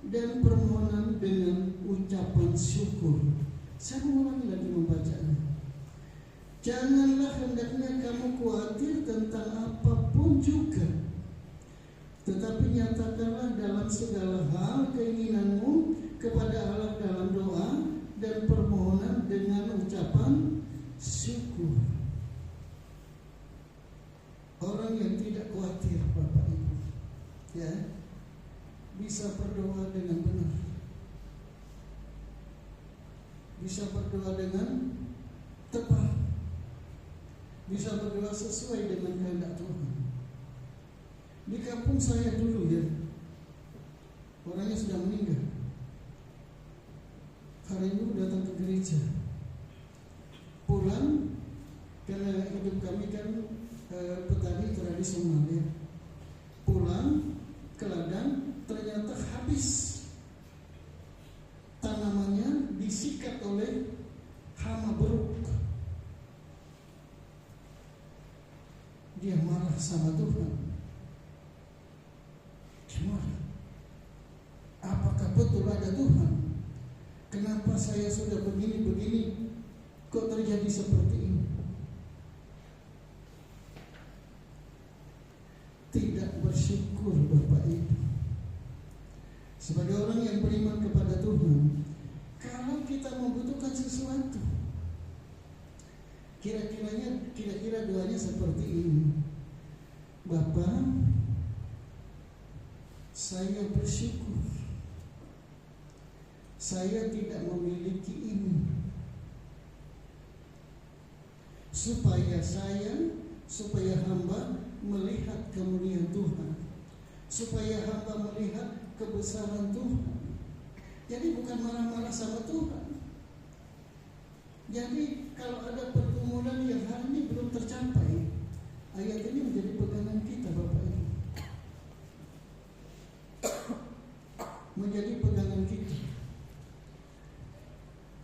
dan permohonan dengan ucapan syukur. Saya mengulangi lagi membacanya. Janganlah hendaknya kamu khawatir tentang apapun juga, tetapi nyatakanlah dalam segala hal keinginanmu kepada Allah dalam doa dan permohonan dengan ucapan syukur. Orang yang tidak khawatir, Bapak Ibu, ya, bisa berdoa dengan benar, bisa berdoa dengan tepat, bisa berdoa sesuai dengan kehendak Tuhan. Di kampung saya dulu ya, orangnya sudah meninggal. Hari ini datang ke gereja, pulang karena hidup kami kan petani tradisional ya. Pulang ke ladang, ternyata habis tanamannya disikat oleh hama beruk. Dia marah sama Tuhan. Gimana? Apakah betul ada Tuhan? Kenapa saya sudah begini-begini kok terjadi seperti ini? Tidak bersyukur, Bapak Ibu. Sebagai orang yang beriman kepada Tuhan, kalau kita membutuhkan sesuatu, kira-kira doanya seperti ini: Bapa, saya bersyukur saya tidak memiliki ini, supaya hamba melihat kemuliaan Tuhan, supaya hamba melihat kebesaran Tuhan. Jadi bukan marah-marah sama Tuhan. Jadi kalau ada pergumulan yang hari ini belum tercapai, ayat ini menjadi pegangan kita, Bapak Ibu. Menjadi pegangan kita.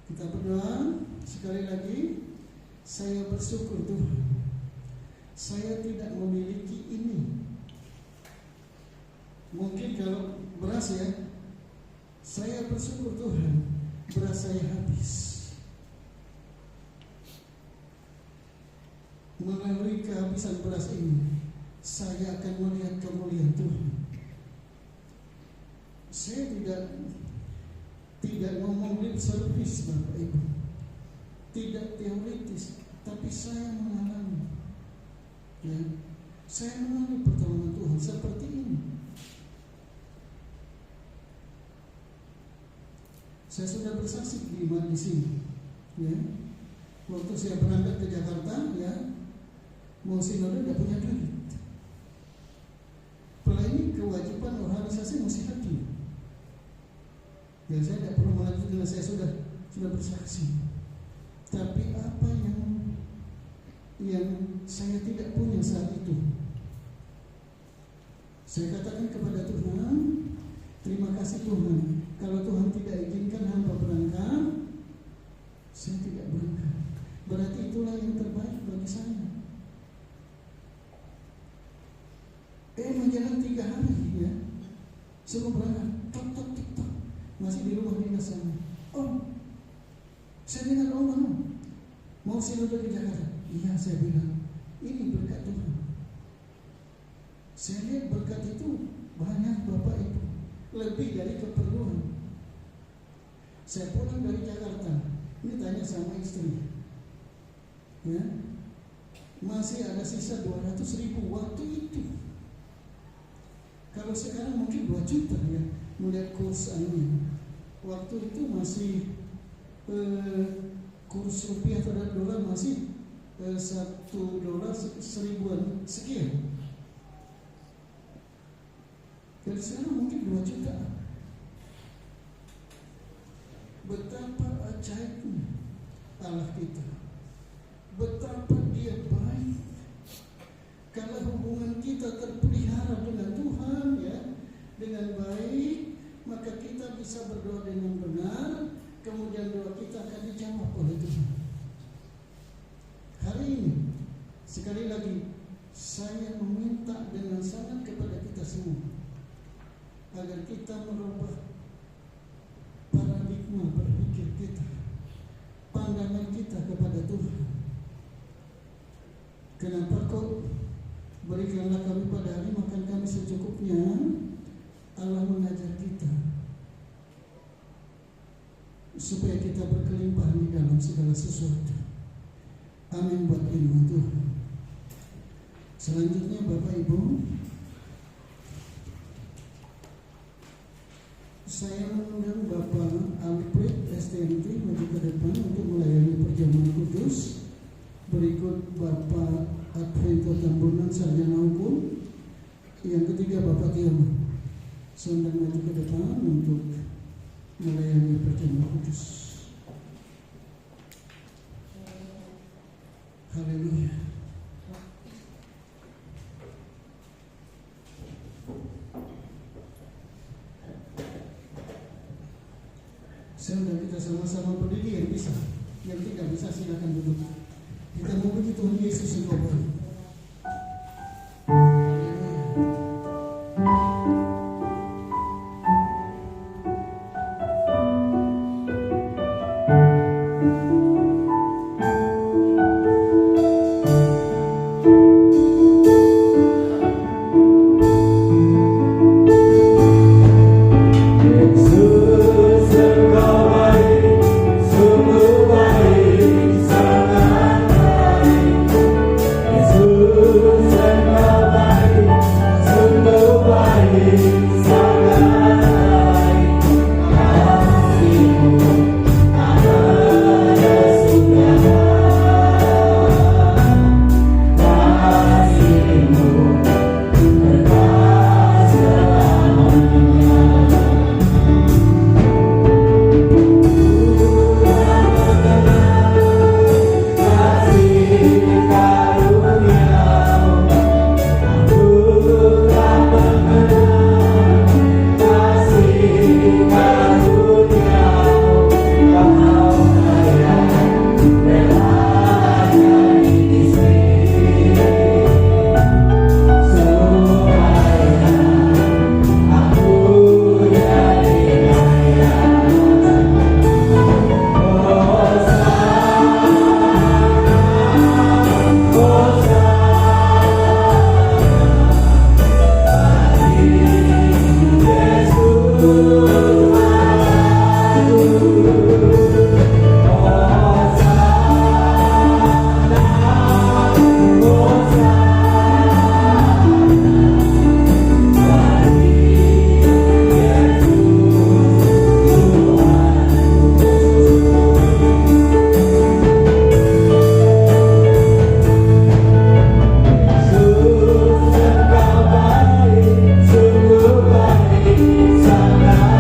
Kita berdoa sekali lagi. Saya bersyukur Tuhan, saya tidak memiliki ini. Mungkin kalau beras ya, saya bersyukur Tuhan, beras saya habis. Melalui kehabisan beras ini, saya akan melihat kemuliaan Tuhan. Saya tidak ngomong lip service, Bapak Ibu, tidak teoritis, tapi saya mengalami. Ya, saya mengalami pertolongan Tuhan seperti ini. Saya sudah bersaksi di sini. Ya, waktu saya berangkat ke Jakarta, ya, mau sinode tidak punya duit. Pelayanan kewajiban organisasi mesti hadir. Ya, saya tidak perlu melanjutkan, saya sudah bersaksi. Tapi apa yang saya tidak punya saat itu, saya katakan kepada Tuhan, terima kasih Tuhan. Kalau Tuhan tidak izinkan hamba berangkat, saya tidak berangkat. Berarti itulah yang terbaik bagi saya. 3 hari ya. Suruh berangkat, tok, masih di rumah dinas sana. Om, saya dengar om mau sinode ke Jakarta. Iya, saya bilang, ini berkat Tuhan. Saya lihat berkat itu banyak Bapak Ibu, lebih dari keperluan. Saya pulang dari Jakarta, ini tanya sama istri, ya, masih ada sisa 200.000 waktu itu. Kalau sekarang mungkin 2 juta ya, melihat kurs ini. Waktu itu masih kurs rupiah terhadap dolar masih $1 seribuan sekian. Dan sekarang mungkin 2 juta. Betapa ajaibnya Allah kita, betapa Dia baik. Kalau hubungan kita terpelihara dengan Tuhan ya, dengan baik, maka kita bisa berdoa dengan benar, kemudian doa kita akan dijawab oleh Tuhan. Hari ini sekali lagi saya meminta dengan sangat kepada kita semua agar kita merubah paradigma berpikir kita, pandangan kita kepada Tuhan. Kenapa kok berikanlah kami pada hari makan kami secukupnya? Allah mengajar kita supaya kita berkelimpahan di dalam segala sesuatu. Amin buat firman Tuhan. Selanjutnya Bapak Ibu, saya mengundang Bapak Alfred STMT maju ke depan untuk melayani perjamuan kudus. Berikut Bapak Advento Tambunan Sarjana Hukum. Yang ketiga Bapak Tiamat. Saya undang maju ke depan untuk melayani perjamuan kudus. Haleluya. Saya undang kita sama-sama berdiri yang bisa, yang tidak bisa silakan duduk. Kita memuji Tuhan Yesus yang baik. Sangat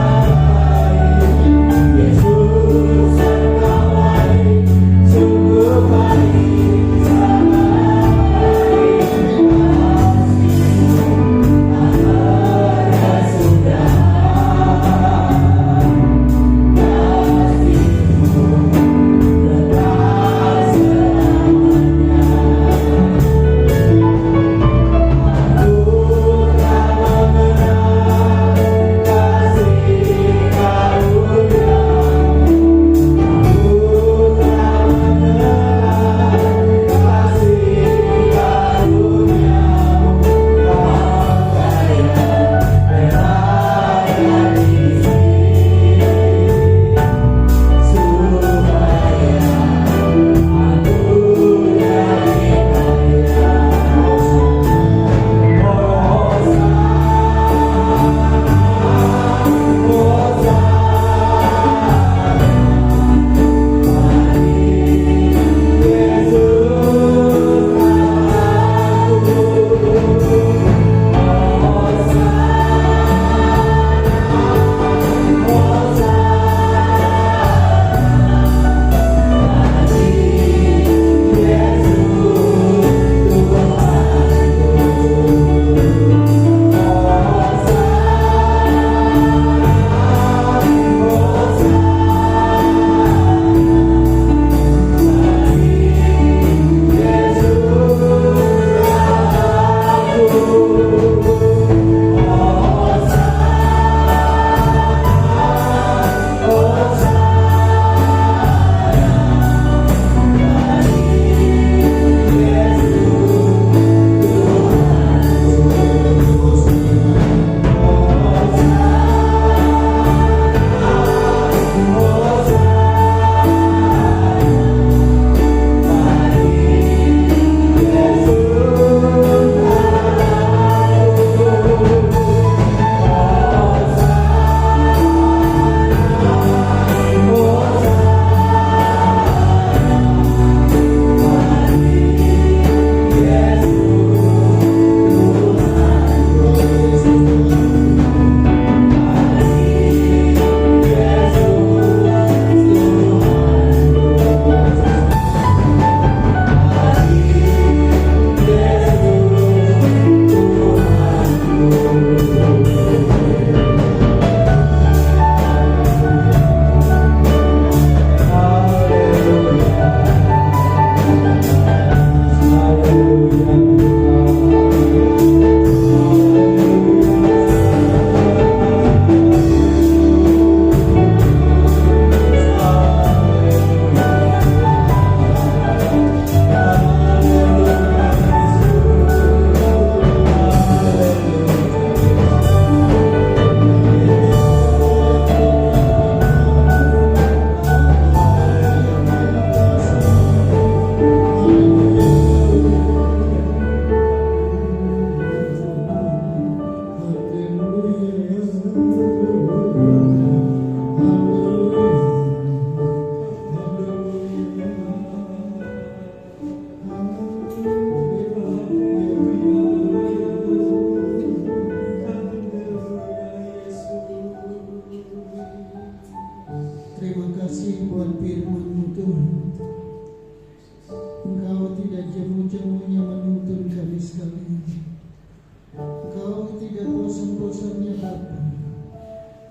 kuasanya Bapa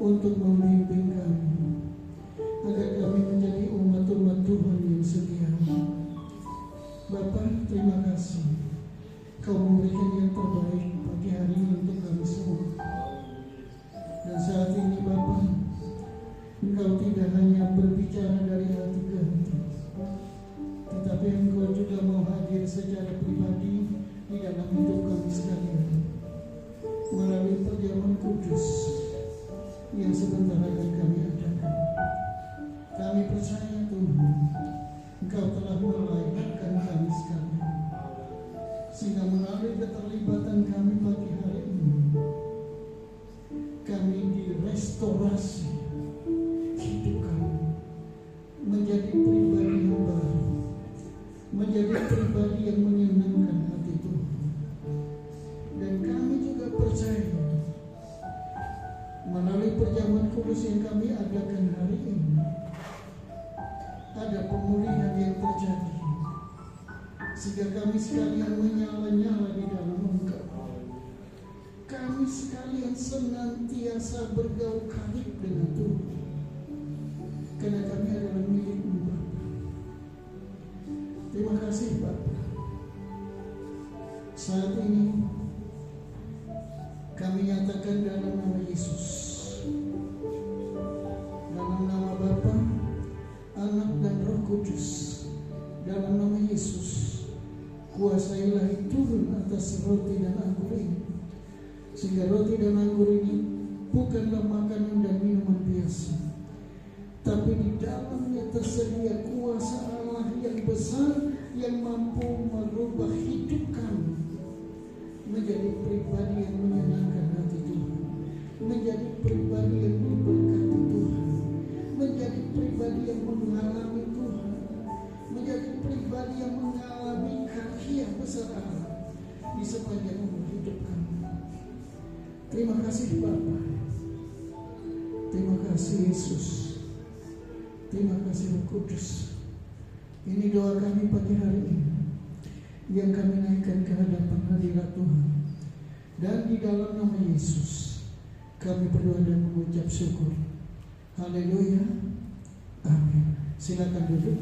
untuk membimbing kami agar kami menjadi umat-umat Tuhan yang setia. Bapa, terima kasih Kau memberikan yang terbaik pagi hari ini untuk kami semua. Dan saat ini Bapa, Engkau tidak hanya berbicara dari hati ke hati, tetapi Engkau juga mau hadir secara pribadi di dalam hidup kami sekalian melalui perjamuan kudus yang sebentar akan kami adakan. Kami percaya Tuhan, Engkau telah melahirkan kami sekalian, sehingga melalui keterlibatan kami pagi hari ini, kami direstorasi hidup kami menjadi pribadi yang baru, menjadi pribadi yang menyenangkan hati Tuhan. Dan kami juga percaya melalui perjamuan kudus yang kami adakan hari ini, ada pemulihan yang terjadi, sehingga kami sekalian menyala-nyala di dalam Engkau. Kami sekalian senantiasa bergaul karib dengan Tuhan, karena kami adalah milik-Mu Bapa. Terima kasih Bapa. Saat ini kami nyatakan dalam nama Yesus, dalam nama Bapa, Anak dan Roh Kudus, dalam nama Yesus, kuasa ilahi turun atas roti dan anggur ini, sehingga roti dan anggur ini bukanlah makanan dan minuman biasa, tapi di dalamnya tersedia kuasa Allah yang besar yang mampu merubah hidup kami menjadi pribadi yang menyenangkan hati Tuhan, menjadi pribadi yang diberkati Tuhan, menjadi pribadi yang mengalami Tuhan, menjadi pribadi yang mengalami karya besar Allah di sepanjang umur hidup kami. Terima kasih Bapa, terima kasih Yesus, terima kasih Roh Kudus. Ini doa kami pagi hari ini yang kami naikkan ke hadapan hadirat Tuhan. Dan di dalam nama Yesus kami berdoa dan mengucap syukur. Haleluya. Amin. Silakan duduk.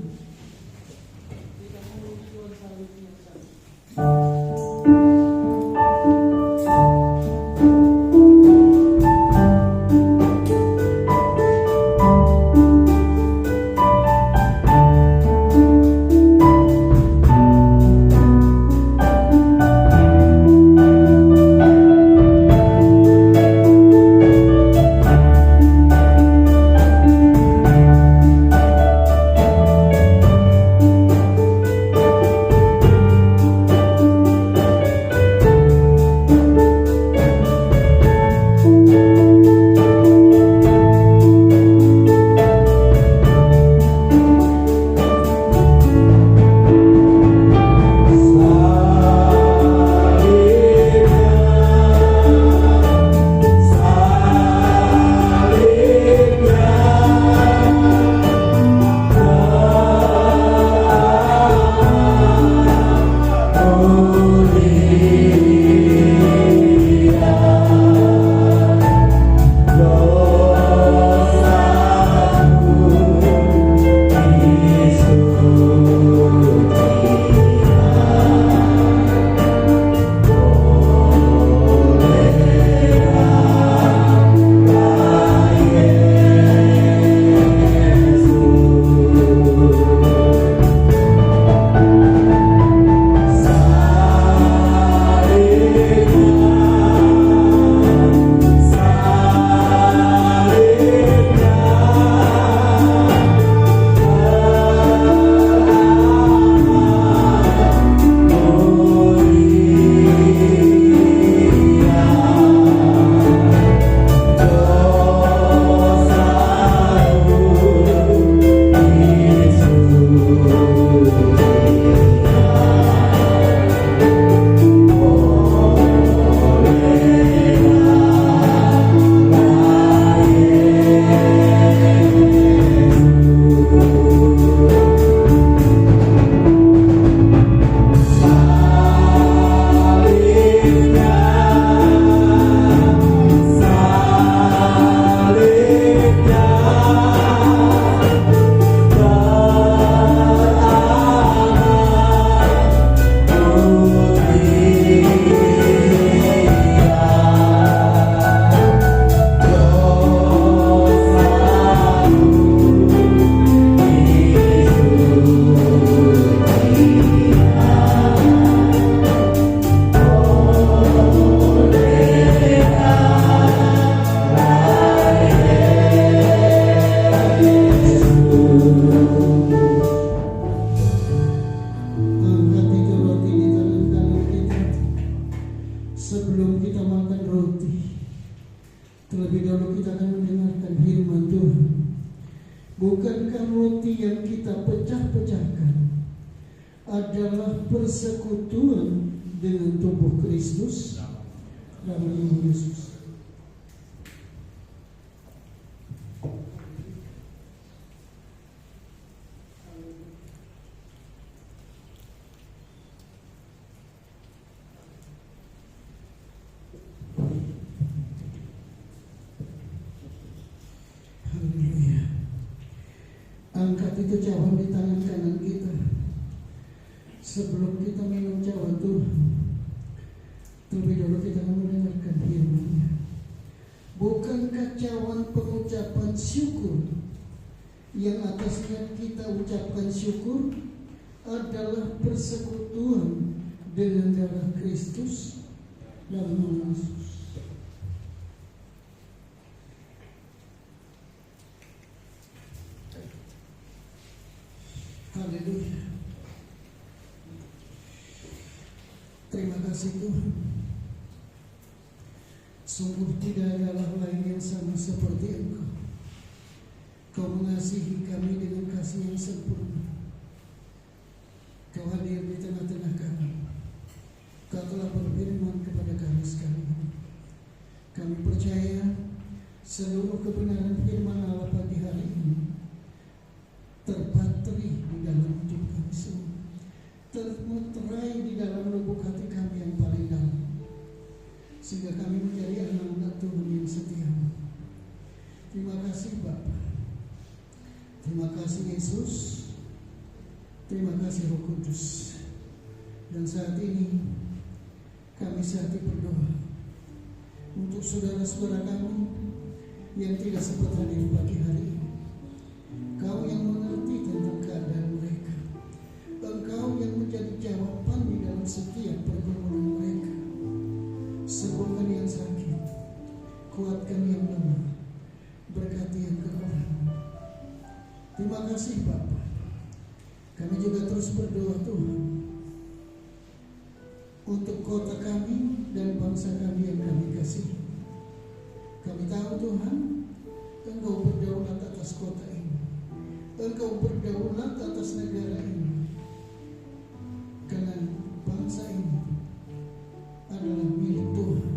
dahulu kita akan mendengarkan firman Tuhan. Bukankah roti yang kita pecah-pecahkan adalah persekutuan dengan tubuh Kristus? Nama Yesus. Haleluya. Angkat itu cawan di tangan kanan kita. Sebelum kita minum cawan Tuhan, terlebih dahulu kita akan mendengarkan firman-Nya. Bukankah cawan pengucapan syukur yang atasnya kita ucapkan syukur adalah persekutuan dengan darah Kristus? Dalam nama Yesus. Haleluya. Terima kasih Tuhan. Sungguh tidak ada Allah lain yang sama seperti Engkau. Kau mengasihi kami dengan kasih yang sempurna. Kau hadir di tengah-tengah kami. Kau telah berfirman kepada kami sekalian. Kami percaya seluruh kebenaran firman Allah pagi hari ini terpatri di dalam hidup kami semua, termeterai di dalam lubuk hati kami yang paling dalam, sehingga kami menjadi anak-anak Tuhan yang setia. Terima kasih Bapa, terima kasih Yesus, terima kasih Roh Kudus. Dan saat ini kami sehati berdoa untuk saudara-saudara kami yang tidak sempat hadir pagi hari ini. Kau yang mengerti tentang keadaan mereka, Engkau yang menjadi jawaban di dalam setiap pergumulan mereka. Sembuhkan yang sakit, kuatkan yang lemah, berkati yang kekurangan. Terima kasih Bapa. Kami juga terus berdoa Tuhan untuk kota kami dan bangsa kami yang kami kasih. Kami tahu Tuhan, Engkau berdaulat atas kota ini, Engkau berdaulat atas negara ini, karena bangsa ini adalah milik Tuhan.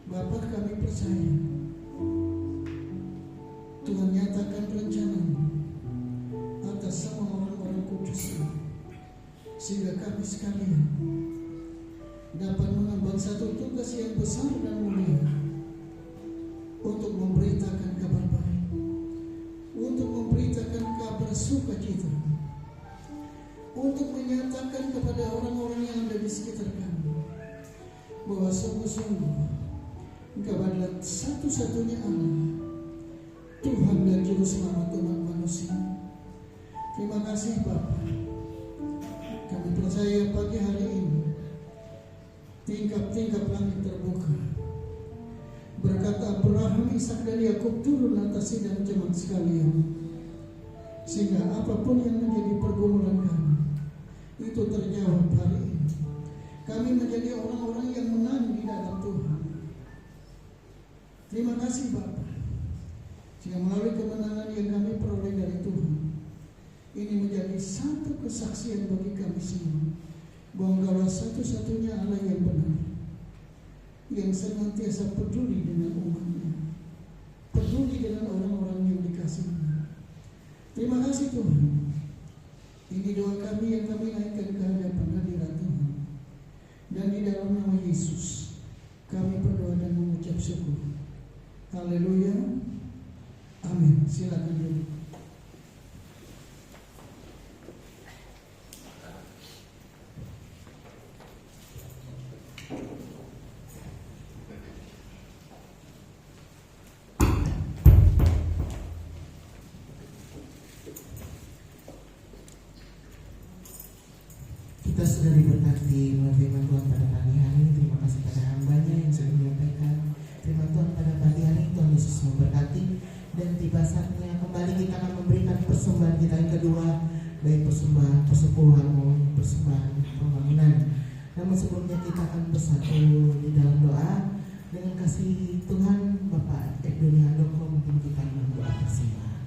Bapa, kami percaya Tuhan nyatakan rencana-Mu atas semua orang-orang kudus ini, sehingga kami sekalian dapat mengemban satu tugas yang besar dan mulia untuk memberitakan kabar baik, untuk memberitakan kabar sukacita, untuk menyatakan kepada orang-orang yang ada di sekitar kami bahwa sungguh-sungguh Engkau adalah satu-satunya Allah, Tuhan dan Juru Selamat umat manusia. Terima kasih Bapa. Kami percaya pagi hari ini tingkap-tingkap langit terbuka. Berkat Abraham, Ishak dan Yakub turun atas sidang jemaat sekalian, sehingga apapun yang menjadi pergumulan kami itu terjawab hari ini. Kami menjadi orang-orang yang menang di dalam Tuhan. Terima kasih Bapa, sehingga melalui kemenangan yang kami peroleh dari Tuhan, ini menjadi satu kesaksian bagi kami semua bahwa Engkaulah satu-satunya Allah yang benar, yang senantiasa peduli dengan umat-Nya, peduli dengan orang-orang yang dikasihi. Terima kasih Tuhan. Ini doa kami yang kami naikkan ke hadapan hadirat Tuhan. Dan di dalam nama Yesus kami berdoa dan mengucap syukur. Haleluya. Amin. Silakan duduk. Kita sudah diberkati oleh firman Tuhan pada pagi hari. Terima kasih pada hamba-Nya yang sudah menyampaikan firman Tuhan pada pagi hari. Tuhan Yesus memberkati. Dan tiba saatnya kembali kita akan memberikan persembahan kita yang kedua, baik persembahan persepuluhan maupun persembahan pembangunan. Namun sebelumnya kita akan bersatu di dalam doa dengan kasih Tuhan. Bapak Doni Handoko mungkin kita berdoa bersama.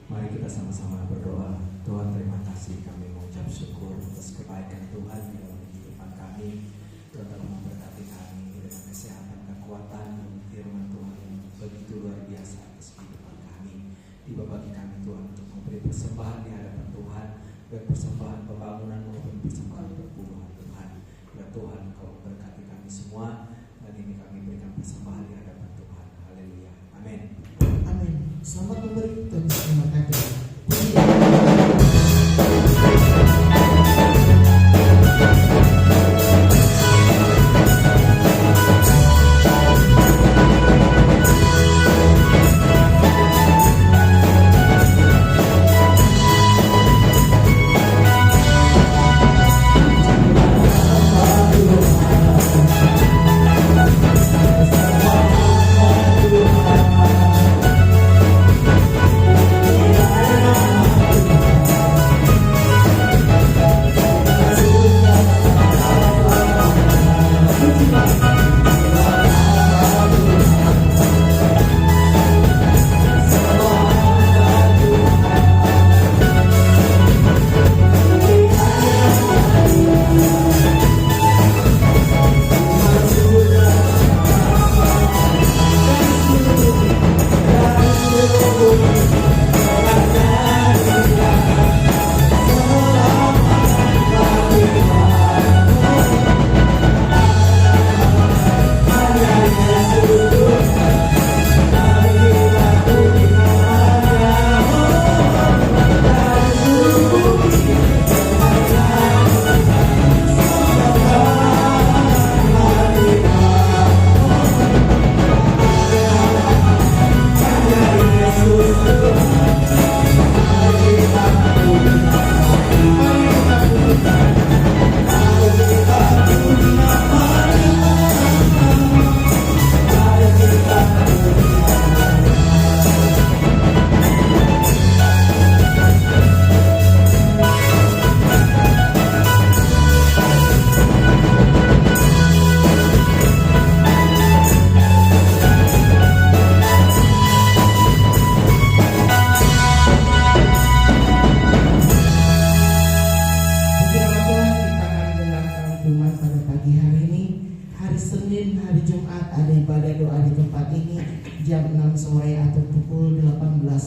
Mari kita sama-sama berdoa. Tuhan, terima kasih, kami mengucap syukur atas kebaikan Tuhan di dalam kehidupan kami. Tuhan telah memberkati kami dengan kesehatan, kekuatan, dan firman Tuhan yang begitu luar biasa atas kehidupan kami. Tiba bagi kami Tuhan untuk memberi persembahan di hadapan Tuhan, baik persembahan pembangunan maupun persembahan perpuluhan Tuhan. Ya Tuhan, Kau berkati kami semua, dan ini kami berikan persembahan di hadapan Tuhan. Haleluya. Amin. Amin. Selamat memberi dan selamat datang.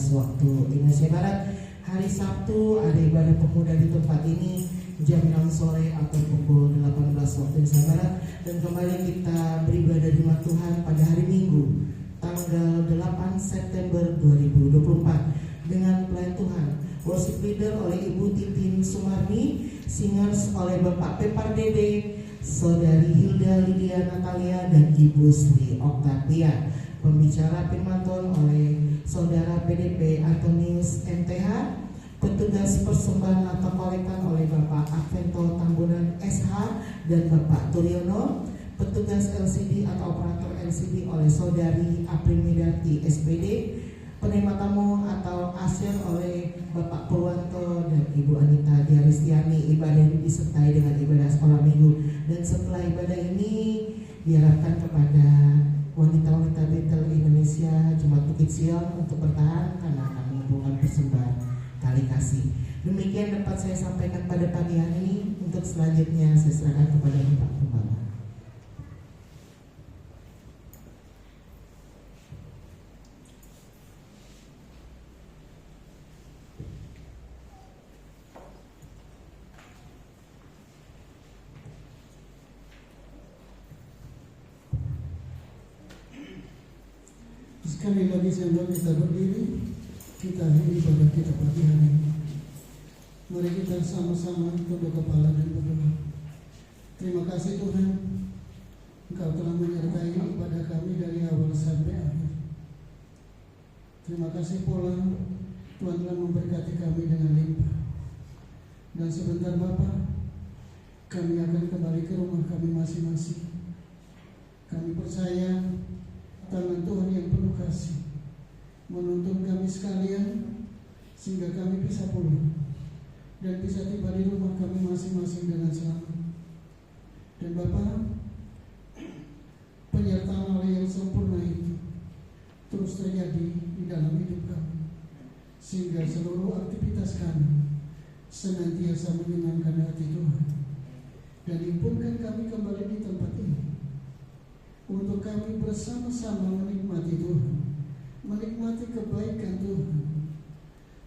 Waktu Indonesia Barat. Hari Sabtu ada ibadah pemuda di tempat ini jam 6 sore atau pukul 18 waktu Indonesia Barat. Dan kembali kita beribadah di rumah Tuhan pada hari Minggu tanggal 8 September 2024 dengan pelayan Tuhan worship leader oleh Ibu Titin Sumarni, singers oleh Bapak Pepar Dede, Saudari Hilda Lydia Natalia, dan Ibu Sri Octavia. Pembicara firman Tuhan oleh Saudara PDP Antonius MTH, petugas persembahan atau kolektan oleh Bapak Advento Tambunan SH dan Bapak Turyono, petugas LCD atau operator LCD oleh Saudari Aprimidati SPD, penerima tamu atau asyir oleh Bapak Purwanto dan Ibu Anita Diaristiani. Ibadah ini disertai dengan ibadah sekolah minggu, dan setelah ibadah ini diharapkan kepada wanita-wanita Betel Indonesia Jemaat Bukit Sion untuk bertahan karena akan mengumpulkan persembahan tali kasih. Demikian dapat saya sampaikan pada pagi hari ini. Untuk selanjutnya saya serahkan kepada Bapak Pembawa. Sekali lagi sebelum kita berdiri, kita akhiri pada kita pagi hari ini. Mari kita sama-sama tunduk kepala dan berdoa. Terima kasih Tuhan, Engkau telah menyertai ibadah kami dari awal sampai akhir. Terima kasih pula Tuhan telah memberkati kami dengan limpah. Dan sebentar Bapa, kami akan kembali ke rumah kami masing-masing. Kami percaya tangan Tuhan yang penuh kasih menuntun kami sekalian sehingga kami bisa pulang dan bisa tiba di rumah kami masing-masing dengan selamat. Dan Bapa, penyertaan Allah yang sempurna itu terus terjadi di dalam hidup kami, sehingga seluruh aktivitas kami senantiasa menyenangkan hati Tuhan. Dan himpunkan kami kembali di tempat ini untuk kami bersama-sama menikmati Tuhan, menikmati kebaikan Tuhan.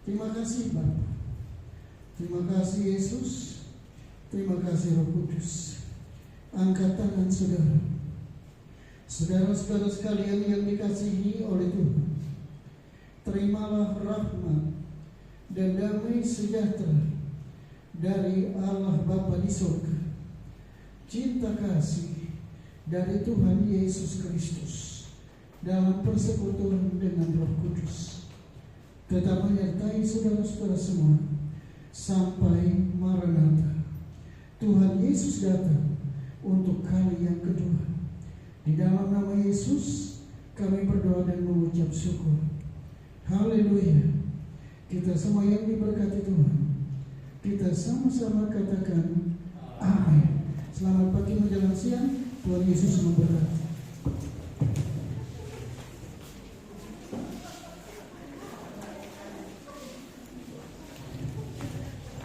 Terima kasih Bapa, terima kasih Yesus, terima kasih Roh Kudus. Angkat tangan saudara, saudara-saudara sekalian yang dikasihi oleh Tuhan. Terimalah rahmat dan damai sejahtera dari Allah Bapa di surga, cinta kasih dari Tuhan Yesus Kristus dalam persekutuan dengan Roh Kudus tetap menyertai saudara-saudara semua sampai Maranatha. Tuhan Yesus datang untuk kali yang kedua. Di dalam nama Yesus kami berdoa dan mengucap syukur. Haleluya. Kita semua yang diberkati Tuhan, kita sama-sama katakan amin. Selamat pagi menjelang siang. Tuhan Yesus memberkati.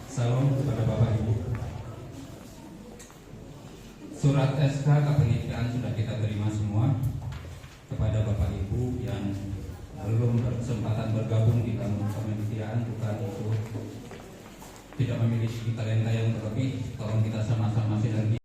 Salam kepada Bapak Ibu. Surat SK kepenitiaan sudah kita terima semua. Kepada Bapak Ibu yang belum berkesempatan bergabung di dalam kepenitiaan, bukan itu tidak memiliki talenta yang berlebih, tolong kita sama-sama sinergi